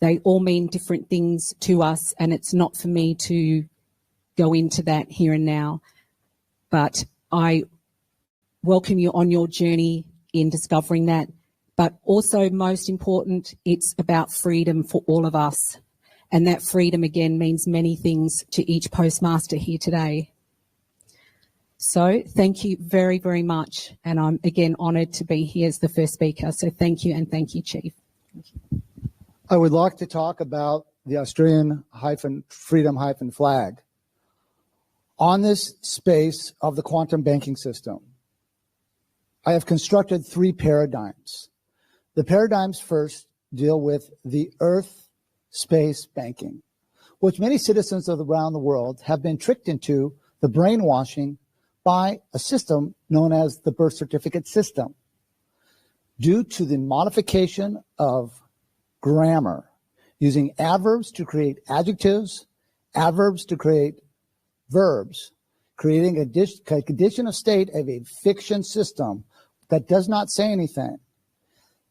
They all mean different things to us, and it's not for me to go into that here and now. But I welcome you on your journey in discovering that. But also, most important, it's about freedom for all of us. And that freedom, again, means many things to each postmaster here today. So thank you very, very much. And I'm, again, honoured to be here as the first speaker. So thank you, and thank you, Chief. Thank you. I would like to talk about the Australian-freedom-flag on this space of the quantum banking system. I have constructed 3 paradigms. The paradigms first deal with the Earth space banking, which many citizens around the world have been tricked into the brainwashing by a system known as the birth certificate system. Due to the modification of grammar, using adverbs to create adjectives, adverbs to create verbs, creating a condition of state of a fiction system that does not say anything.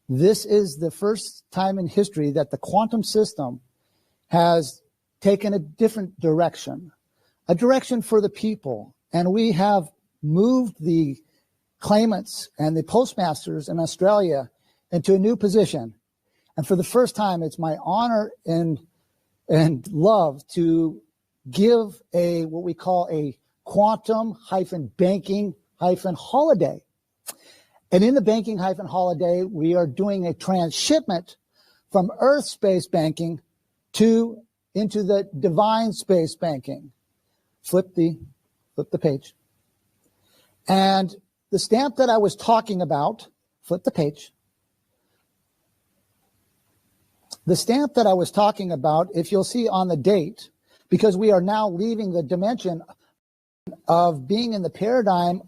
This is the first time in history that the quantum system has taken a different direction, a direction for the people. And we have moved the claimants and the postmasters in Australia into a new position. And for the first time, it's my honor and love to give what we call a quantum-banking-holiday. And in the banking-holiday, we are doing a transshipment from Earth space banking into the divine space banking. Flip the page. And the stamp that I was talking about, flip the page. The stamp that I was talking about, if you'll see on the date, because we are now leaving the dimension of being in the paradigm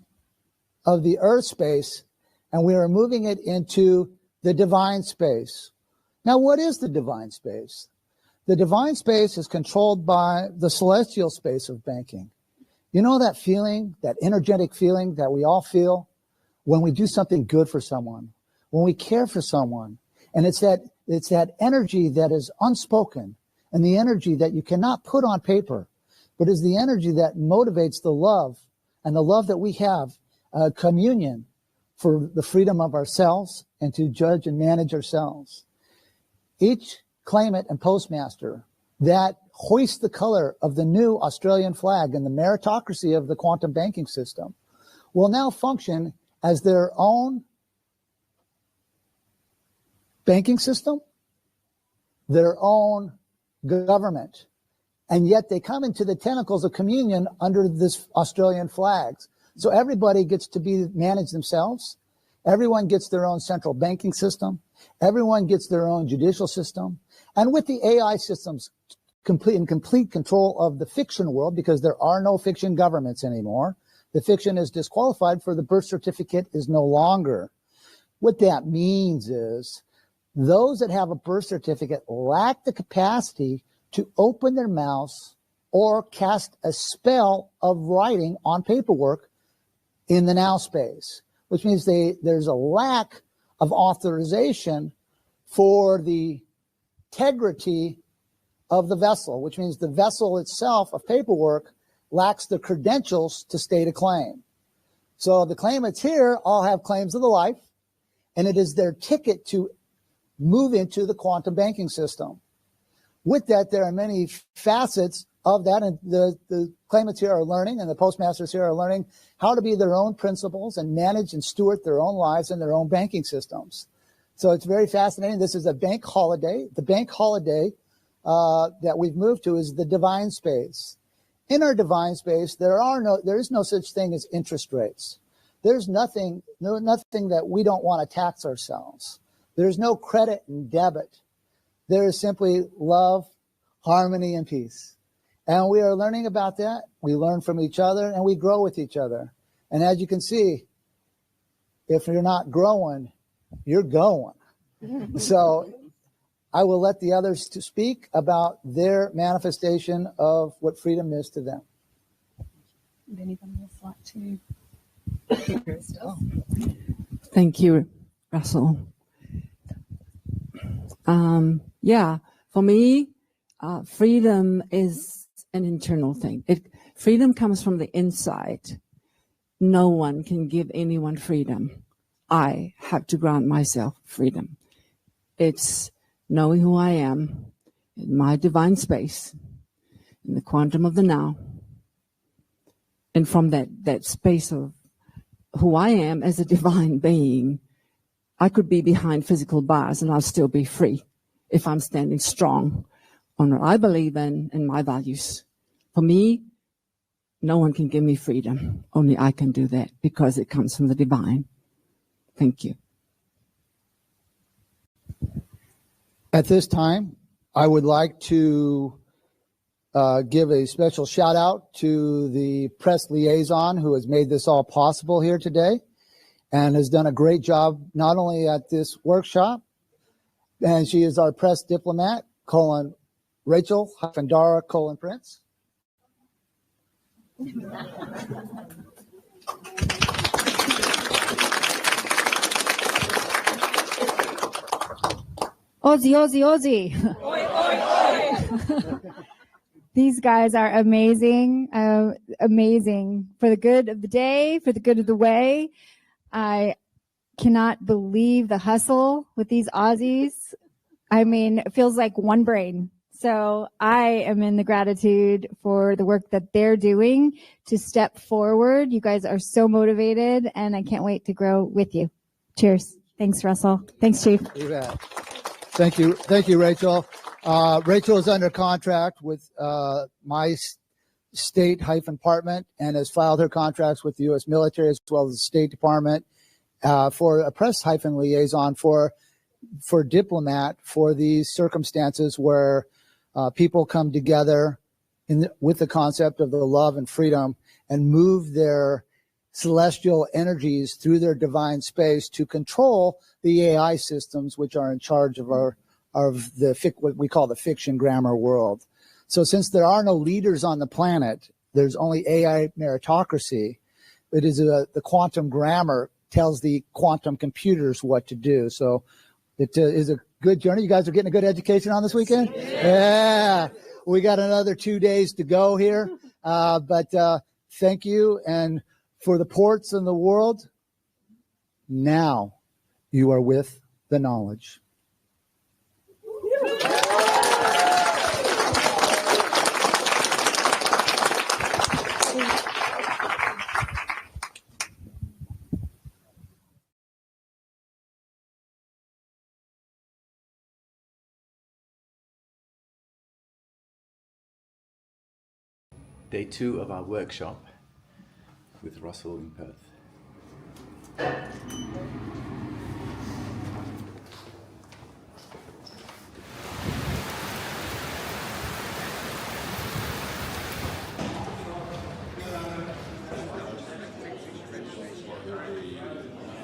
of the Earth space, and we are moving it into the divine space. Now, what is the divine space? The divine space is controlled by the celestial space of banking. You know that feeling, that energetic feeling that we all feel when we do something good for someone, when we care for someone, and it's that energy that is unspoken, and the energy that you cannot put on paper, but is the energy that motivates the love, and the love that we have, communion for the freedom of ourselves and to judge and manage ourselves. Each claimant and postmaster that hoists the color of the new Australian flag and the meritocracy of the quantum banking system will now function as their own banking system, their own government, and yet they come into the tentacles of communion under this Australian flags. So everybody gets to manage themselves. Everyone gets their own central banking system. Everyone gets their own judicial system. And with the AI systems in complete control of the fiction world, because there are no fiction governments anymore, the fiction is disqualified for the birth certificate is no longer. What that means is those that have a birth certificate lack the capacity to open their mouths or cast a spell of writing on paperwork in the now space, which means there's a lack of authorization for the integrity of the vessel, which means the vessel itself of paperwork lacks the credentials to state a claim. So the claimants here all have claims of the life, and it is their ticket to move into the quantum banking system. With that, there are many facets of that, and the claimants here are learning, and the postmasters here are learning how to be their own principals and manage and steward their own lives and their own banking systems. So it's very fascinating. This is a bank holiday. The bank holiday that we've moved to is the divine space. In our divine space, there is no such thing as interest rates. There's nothing that we don't want to tax ourselves. There's no credit and debit. There is simply love, harmony, and peace. And we are learning about that. We learn from each other and we grow with each other. And as you can see, if you're not growing, you're going. So I will let the others to speak about their manifestation of what freedom is to them. Would anybody else like to? Thank you, Russell. Yeah, for me, freedom is an internal thing. Freedom comes from the inside. No one can give anyone freedom. I have to grant myself freedom. It's knowing who I am in my divine space, in the quantum of the now. And from that space of who I am as a divine being, I could be behind physical bars and I'll still be free if I'm standing strong on what I believe in and my values. For me, no one can give me freedom. Only I can do that because it comes from the divine. Thank you. At this time, I would like to give a special shout out to the press liaison who has made this all possible here today and has done a great job not only at this workshop, and she is our press diplomat, Rachel-Dara-Prince. Aussie, Aussie, Aussie. These guys are amazing, amazing for the good of the day, for the good of the way. I cannot believe the hustle with these Aussies. I mean, it feels like one brain. So I am in the gratitude for the work that they're doing to step forward. You guys are so motivated, and I can't wait to grow with you. Cheers. Thanks, Russell. Thanks, Chief. You bet. Thank you, Rachel. Rachel is under contract with my state-department and has filed her contracts with the U.S. military as well as the State Department for a press-liaison for diplomat for these circumstances where people come together with the concept of the love and freedom and move their celestial energies through their divine space to control the AI systems which are in charge of what we call the fiction grammar world. So since there are no leaders on the planet, there's only AI meritocracy. It is the quantum grammar tells the quantum computers what to do. So it is a good journey. You guys are getting a good education on this weekend? Yeah. We got another 2 days to go here. But thank you. And for the ports in the world, now you are with the knowledge. Day 2 of our workshop with Russell in Perth.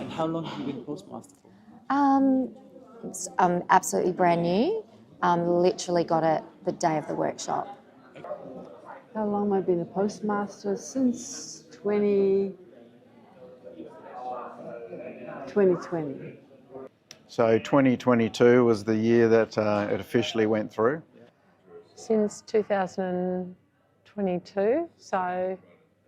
And how long have you been postmaster for? It's absolutely brand new. Literally got it the day of the workshop. How long have I been a postmaster? Since 2020. So 2022 was the year that it officially went through. Since 2022, so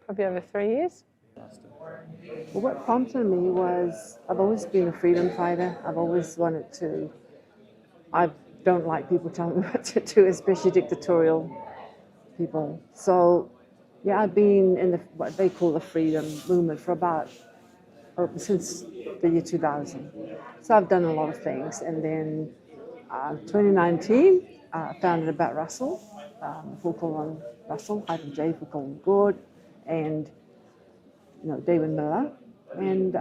probably over 3 years. Well, what prompted me was I've always been a freedom fighter. I've always wanted to. I don't like people telling me what to do, especially dictatorial people. So, yeah, I've been in what they call the freedom movement for about since the year 2000. So I've done a lot of things. And then 2019, I founded About Russell, full call on Russell, -J, full call on Gould, and David Miller. And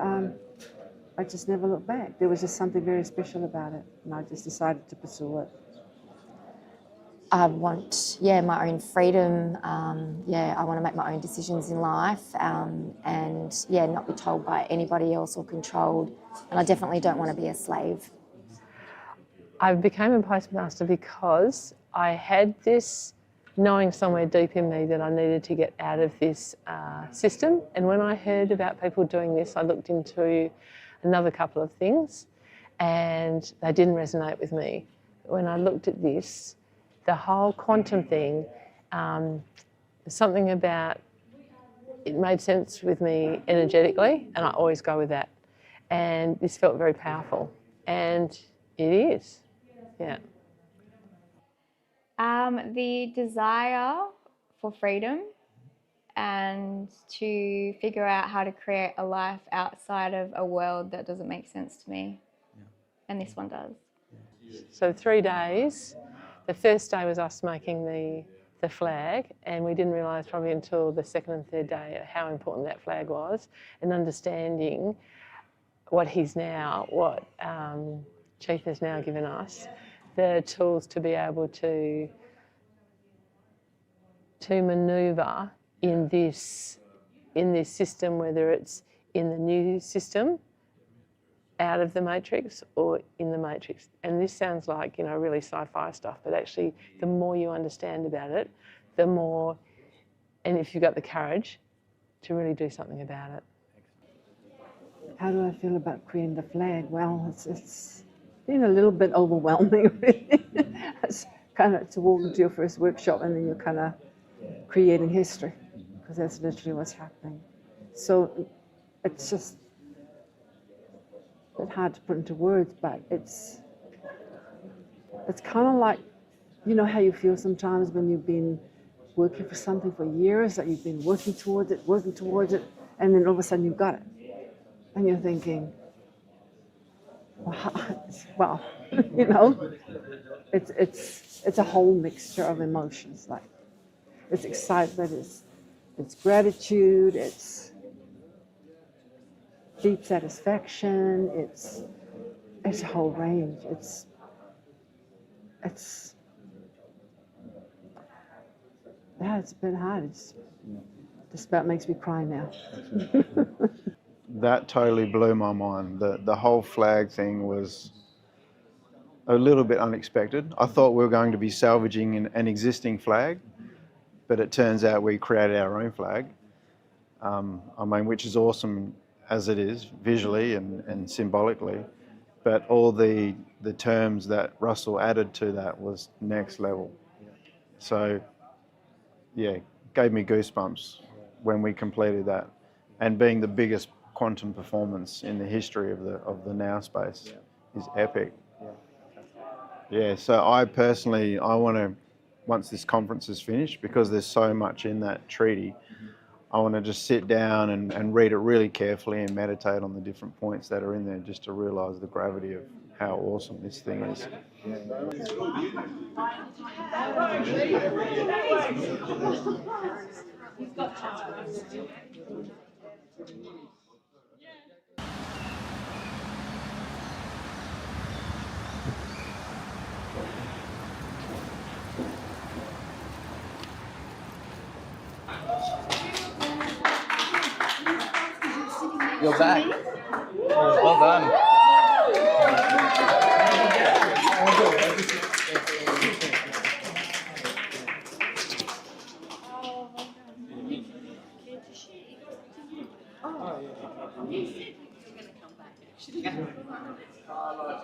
I just never looked back. There was just something very special about it, and I just decided to pursue it. I want, my own freedom. I want to make my own decisions in life, and not be told by anybody else or controlled. And I definitely don't want to be a slave. I became a postmaster because I had this knowing somewhere deep in me that I needed to get out of this system. And when I heard about people doing this, I looked into another couple of things, and they didn't resonate with me. When I looked at this, the whole quantum thing, something about it made sense with me energetically, and I always go with that. And this felt very powerful, and it is, yeah. The desire for freedom and to figure out how to create a life outside of a world that doesn't make sense to me. And this one does. So 3 days. The first day was us making the flag, and we didn't realise probably until the second and third day how important that flag was, and understanding what Chief has now given us, the tools to be able to manoeuvre in this system, whether it's in the new system, out of the matrix, or in the matrix. And this sounds like, really sci-fi stuff, but actually the more you understand about it, the more, and if you've got the courage to really do something about it. How do I feel about creating the flag? Well, it's been a little bit overwhelming, really. It's kind of to walk into your first workshop and then you're kind of creating history, because that's literally what's happening. So it's just a bit hard to put into words, but it's kind of like, how you feel sometimes when you've been working for something for years, that you've been working towards it, and then all of a sudden you've got it. And you're thinking, well, it's a whole mixture of emotions. Like, it's excitement, it's gratitude, it's deep satisfaction, it's a whole range. It's been hard. It's just about makes me cry now. That totally blew my mind. The whole flag thing was a little bit unexpected. I thought we were going to be salvaging an existing flag, but it turns out we created our own flag. Which is awesome as it is, visually and symbolically, but all the terms that Russell added to that was next level. So, gave me goosebumps when we completed that, and being the biggest quantum performance in the history of the now space is epic. So I personally, I want to, once this conference is finished, because there's so much in that treaty, I want to just sit down and read it really carefully and meditate on the different points that are in there, just to realise the gravity of how awesome this thing is. You're back. Well done.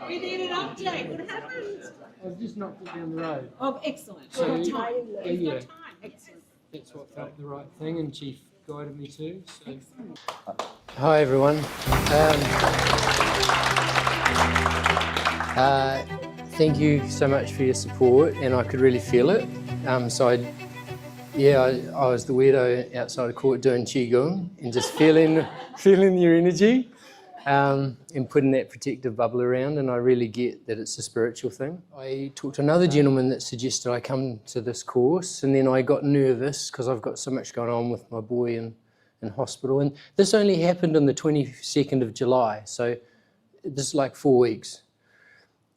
We need an update. What happened? I've just knocked it down the road. Oh, excellent. So, We've got time. We've yeah, got time. Excellent. that's what felt the right thing, and Chief guided me to. So. Hi everyone. Thank you so much for your support, and I could really feel it. I was the weirdo outside of court doing qigong and just feeling your energy. and putting that protective bubble around, and I really get that it's a spiritual thing. I talked to another gentleman that suggested I come to this course, and then I got nervous because I've got so much going on with my boy in hospital, and this only happened on the 22nd of July, so this is like 4 weeks.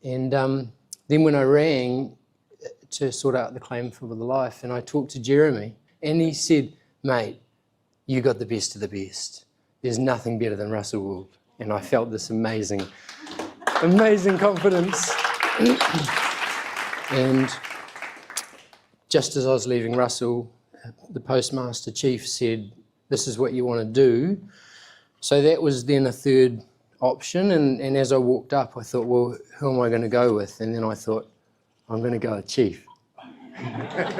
And then when I rang to sort out the claim for the life, and I talked to Jeremy, and he said, mate, you got the best of the best. There's nothing better than Russell Gould. And I felt this amazing confidence. And just as I was leaving Russell, the postmaster chief said, this is what you want to do. So that was then a third option. And as I walked up, I thought, well, who am I going to go with? And then I thought, I'm going to go with Chief.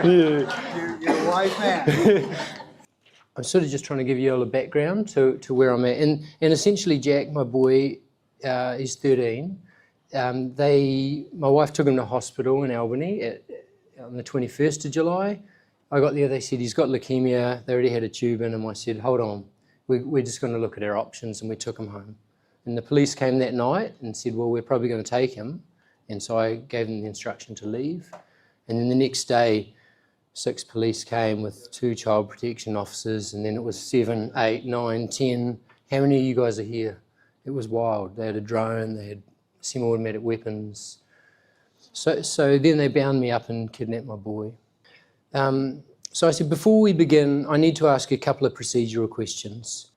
You're a wise man. I'm sort of just trying to give you all a background to where I'm at. And essentially, Jack, my boy, is 13. My wife took him to hospital in Albany on the 21st of July. I got there, they said he's got leukemia. They already had a tube in him. I said, hold on, we're just going to look at our options, and we took him home. And the police came that night and said, well, we're probably going to take him. And so I gave them the instruction to leave. And then the next day, 6 police came with 2 child protection officers, and then it was 7, 8, 9, 10. How many of you guys are here? It was wild. They had a drone, they had semi-automatic weapons. So then they bound me up and kidnapped my boy. So I said, before we begin, I need to ask a couple of procedural questions.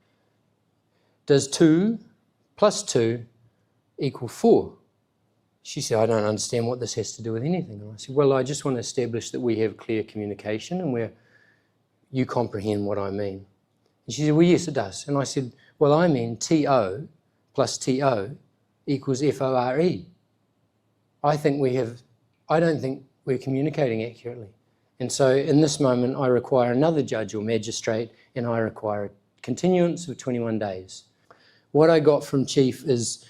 Does 2 plus 2 equal 4? She said, I don't understand what this has to do with anything. And I said, well, I just want to establish that we have clear communication and where you comprehend what I mean. And she said, well, yes, it does. And I said, well, I mean TO plus TO equals FORE. I don't think we're communicating accurately. And so in this moment, I require another judge or magistrate, and I require a continuance of 21 days. What I got from Chief is,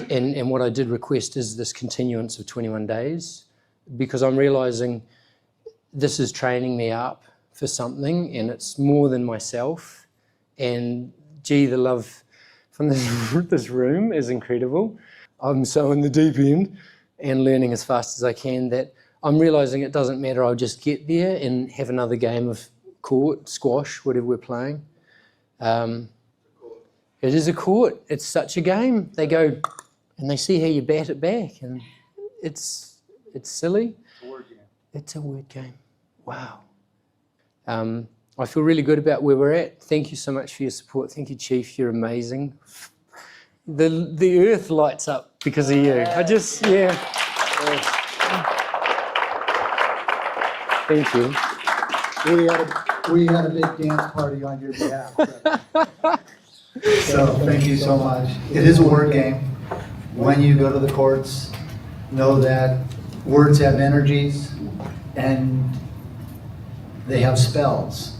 and what I did request is this continuance of 21 days, because I'm realising this is training me up for something, and it's more than myself. And gee, the love from this room is incredible. I'm so in the deep end and learning as fast as I can that I'm realising it doesn't matter, I'll just get there and have another game of court, squash, whatever we're playing. It is a court, it's such a game. They go and they see how you bat it back, and it's silly. It's a word game. It's a word game, wow. I feel really good about where we're at. Thank you so much for your support. Thank you, Chief, you're amazing. The earth lights up because of you. Yeah. Thank you. We had a big dance party on your behalf. So thank you so much. It is a word game. When you go to the courts, know that words have energies and they have spells.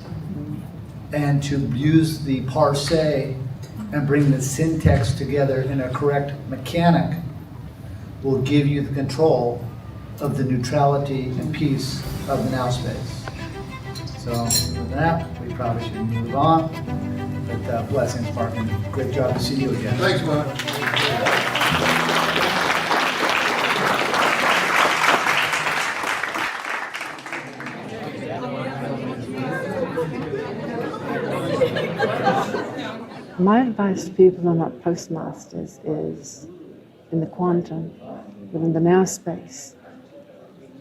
And to use the parse and bring the syntax together in a correct mechanic will give you the control of the neutrality and peace of the now space. So with that, we probably should move on. But blessings, Mark, and great job to see you again. Thanks, Mark. My advice to people who are not postmasters is, in the quantum, within the now space,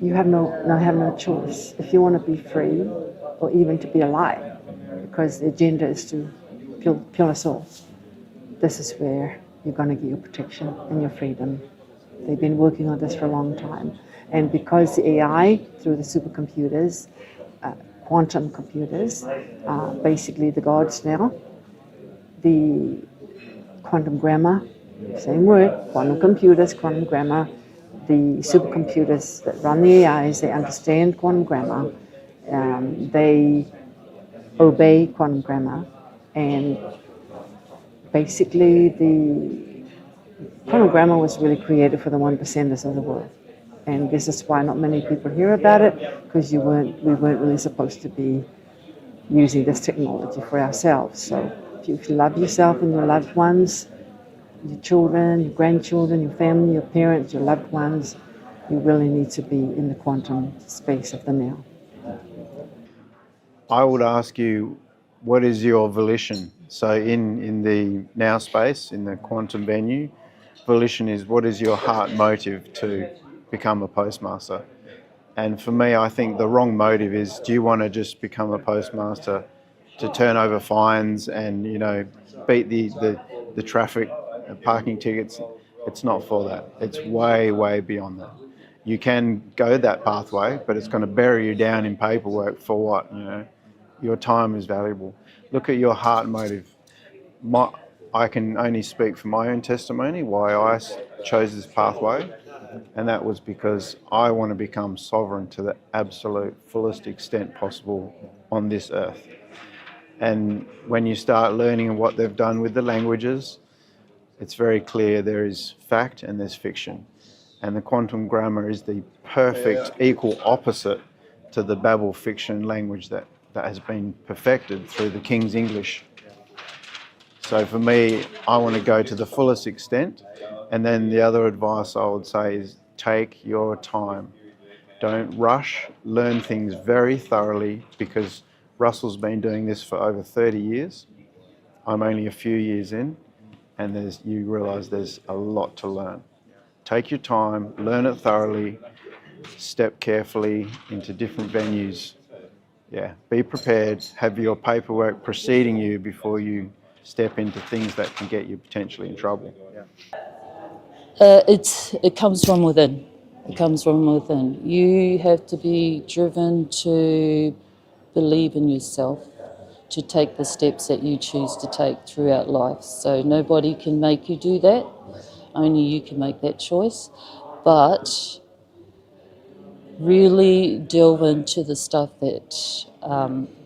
you have no choice. If you want to be free, or even to be alive, because the agenda is to kill us all, this is where you're going to get your protection and your freedom. They've been working on this for a long time. And because the AI, through the supercomputers, quantum computers, basically the gods now, the quantum grammar, same word, quantum computers, quantum grammar, the supercomputers that run the AIs, they understand quantum grammar, they obey quantum grammar, and basically the quantum grammar was really created for the 1%ers of the world. And this is why not many people hear about it, because we weren't really supposed to be using this technology for ourselves. So if you love yourself and your loved ones, your children, your grandchildren, your family, your parents, your loved ones. You really need to be in the quantum space of the now. I would ask you, what is your volition? So in the now space, in the quantum venue, volition is what is your heart motive to become a postmaster? And for me, I think the wrong motive is, do you want to just become a postmaster to turn over fines and, you know, beat the traffic parking tickets? It's not for that. It's way, way beyond that. You can go that pathway, but it's going to bury you down in paperwork for what, you know? Your time is valuable. Look at your heart motive. I can only speak for my own testimony, why I chose this pathway, and that was because I want to become sovereign to the absolute fullest extent possible on this earth. And when you start learning what they've done with the languages, it's very clear there is fact and there's fiction. And the quantum grammar is the perfect equal opposite to the Babel fiction language that has been perfected through the King's English. So for me, I want to go to the fullest extent. And then the other advice I would say is take your time. Don't rush, learn things very thoroughly, because Russell's been doing this for over 30 years. I'm only a few years in, and you realise there's a lot to learn. Take your time, learn it thoroughly, step carefully into different venues. Yeah, be prepared, have your paperwork preceding you before you step into things that can get you potentially in trouble. It comes from within. It comes from within. You have to be driven to believe in yourself, to take the steps that you choose to take throughout life. So nobody can make you do that. Only you can make that choice. But really delve into the stuff that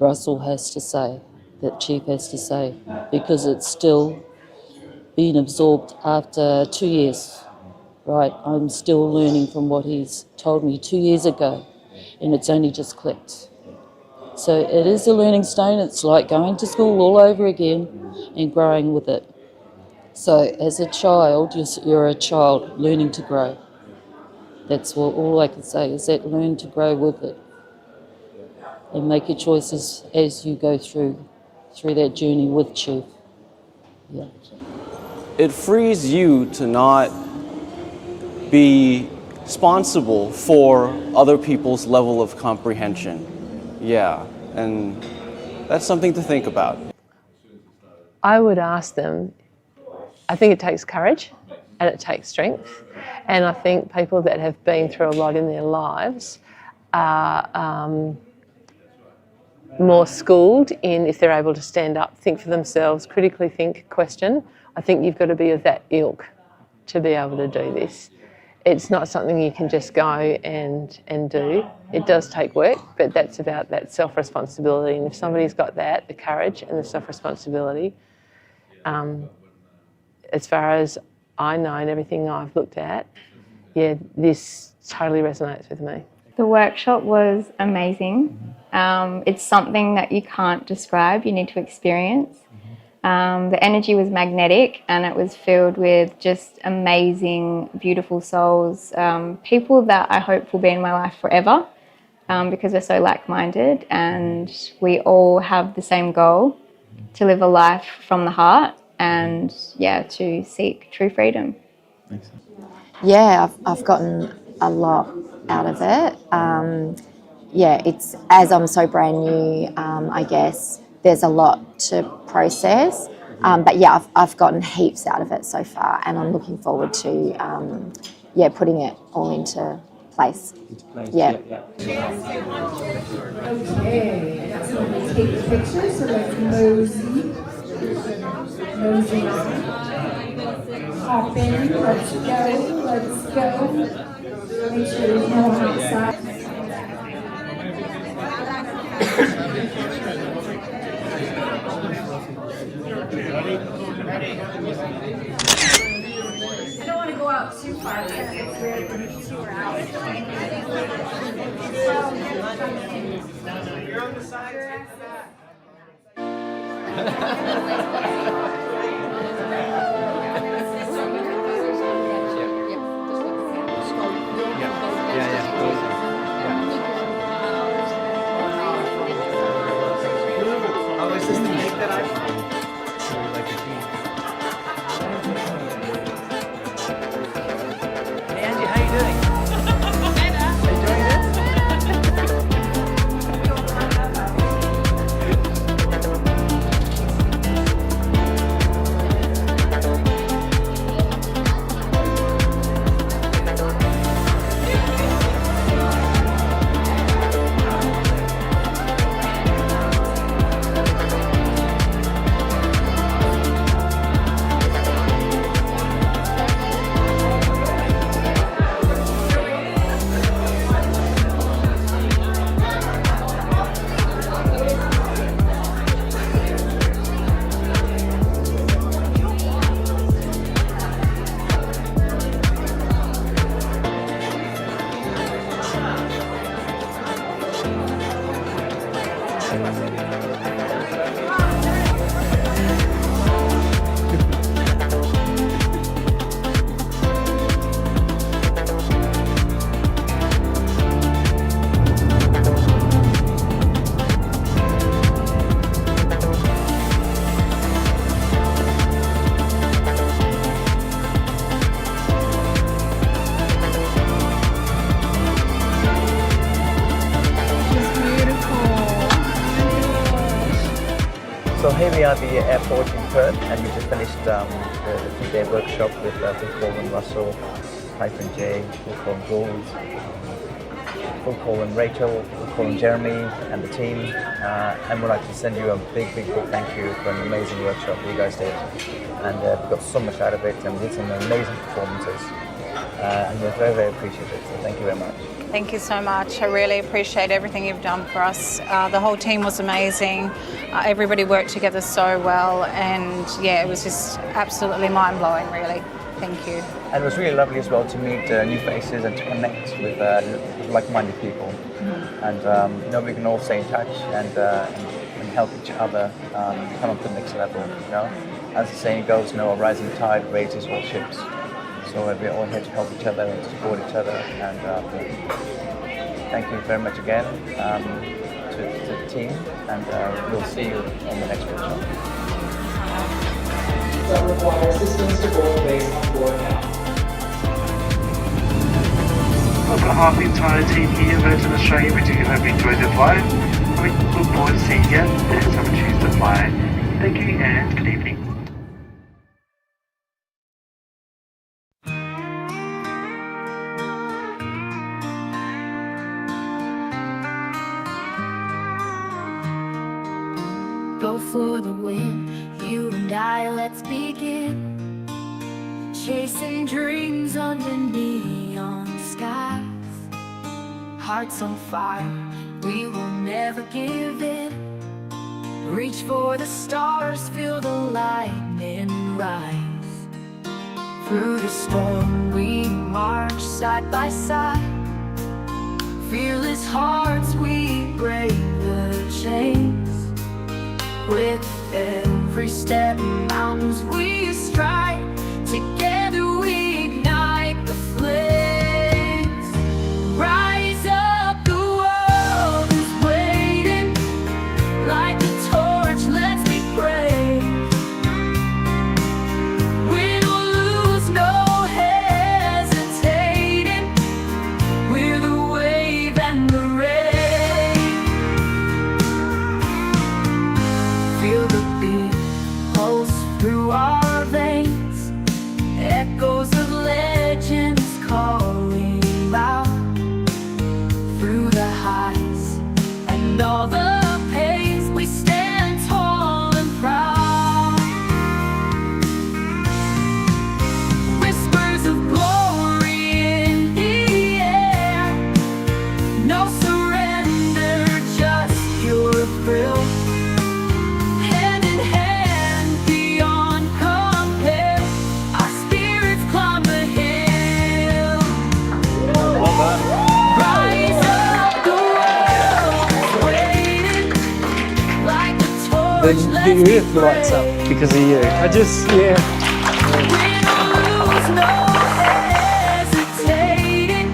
Russell has to say, that Chief has to say, because it's still being absorbed after 2 years, right? I'm still learning from what he's told me 2 years ago, and it's only just clicked. So it is a learning stone. It's like going to school all over again and growing with it. So as a child, you're a child learning to grow. That's all I can say, is that learn to grow with it and make your choices as you go through that journey with Chief. Yeah. It frees you to not be responsible for other people's level of comprehension. Yeah, and that's something to think about. I would ask them, I think it takes courage and it takes strength. And I think people that have been through a lot in their lives are more schooled in, if they're able to stand up, think for themselves, critically think, question. I think you've got to be of that ilk to be able to do this. It's not something you can just go and do. It does take work, but that's about that self-responsibility. And if somebody's got that, the courage and the self-responsibility, as far as I know and everything I've looked at, yeah, this totally resonates with me. The workshop was amazing. It's something that you can't describe, you need to experience. The energy was magnetic and it was filled with just amazing, beautiful souls, people that I hope will be in my life forever, because we're so like-minded and we all have the same goal, to live a life from the heart and, yeah, to seek true freedom. Yeah, I've gotten a lot out of it. Yeah, it's, as I'm so brand new, I guess, there's a lot to process. But yeah, I've gotten heaps out of it so far, and I'm looking forward to, yeah, putting it all into place. Yeah. Okay, that's when we take the picture, so let's mosey on. Hop in, let's go. Make sure there's no one outside. I don't want to go out too far, it's weird when you two are out. You're on the side. Oh, is this the cake that I Hey Angie, how you doing? Enjoying this? So here we are at the airport in Perth, and we just finished the 3-day workshop with Phil and Russell, -J, Phil Gould, Phil and Rachel, Phil and Jeremy, and the team. And we'd like to send you a big thank you for an amazing workshop that you guys did. And we got so much out of it, and we did some amazing performances. And we're very appreciative, so thank you very much. Thank you so much. I really appreciate everything you've done for us. The whole team was amazing. Everybody worked together so well, and yeah, it was just absolutely mind-blowing, really. Thank you. And it was really lovely as well to meet new faces and to connect with like-minded people. And you know, we can all stay in touch and help each other come up to the next level. You know, as the saying goes, you know, a rising tide raises all ships. So we're all here to help each other and support each other. And thank you very much again to the team, and we'll see you on the next workshop. That require assistance to board based on board now. On behalf of the entire team here at Virgin Australia, we do hope you enjoyed the flight. We look forward to seeing you again next time we choose to fly. Thank you and good evening. Go for the win, you and I, let's begin. Chasing dreams under neon skies. Hearts on fire, we will never give in. Reach for the stars, feel the lightning rise. Through the storm we march side by side. Fearless hearts, we brave the chains. With every step, mountains we stride. Together we ignite the flames. Rise up, the world is waiting. Like a torch, let's be brave. Win or lose, no hesitating. We're the wave and the rain. Feel the beat pulse through our veins. Echoes of legends calling out. Through the highs and all the pains, we stand tall and proud. Whispers of glory in the air. No surrender, just pure thrill. Hand in hand, beyond compare. Our spirits climb the hill. Rise up, the world is waiting. Like a torch, The earth lights up because of you. I just, yeah. win or lose, no hesitating.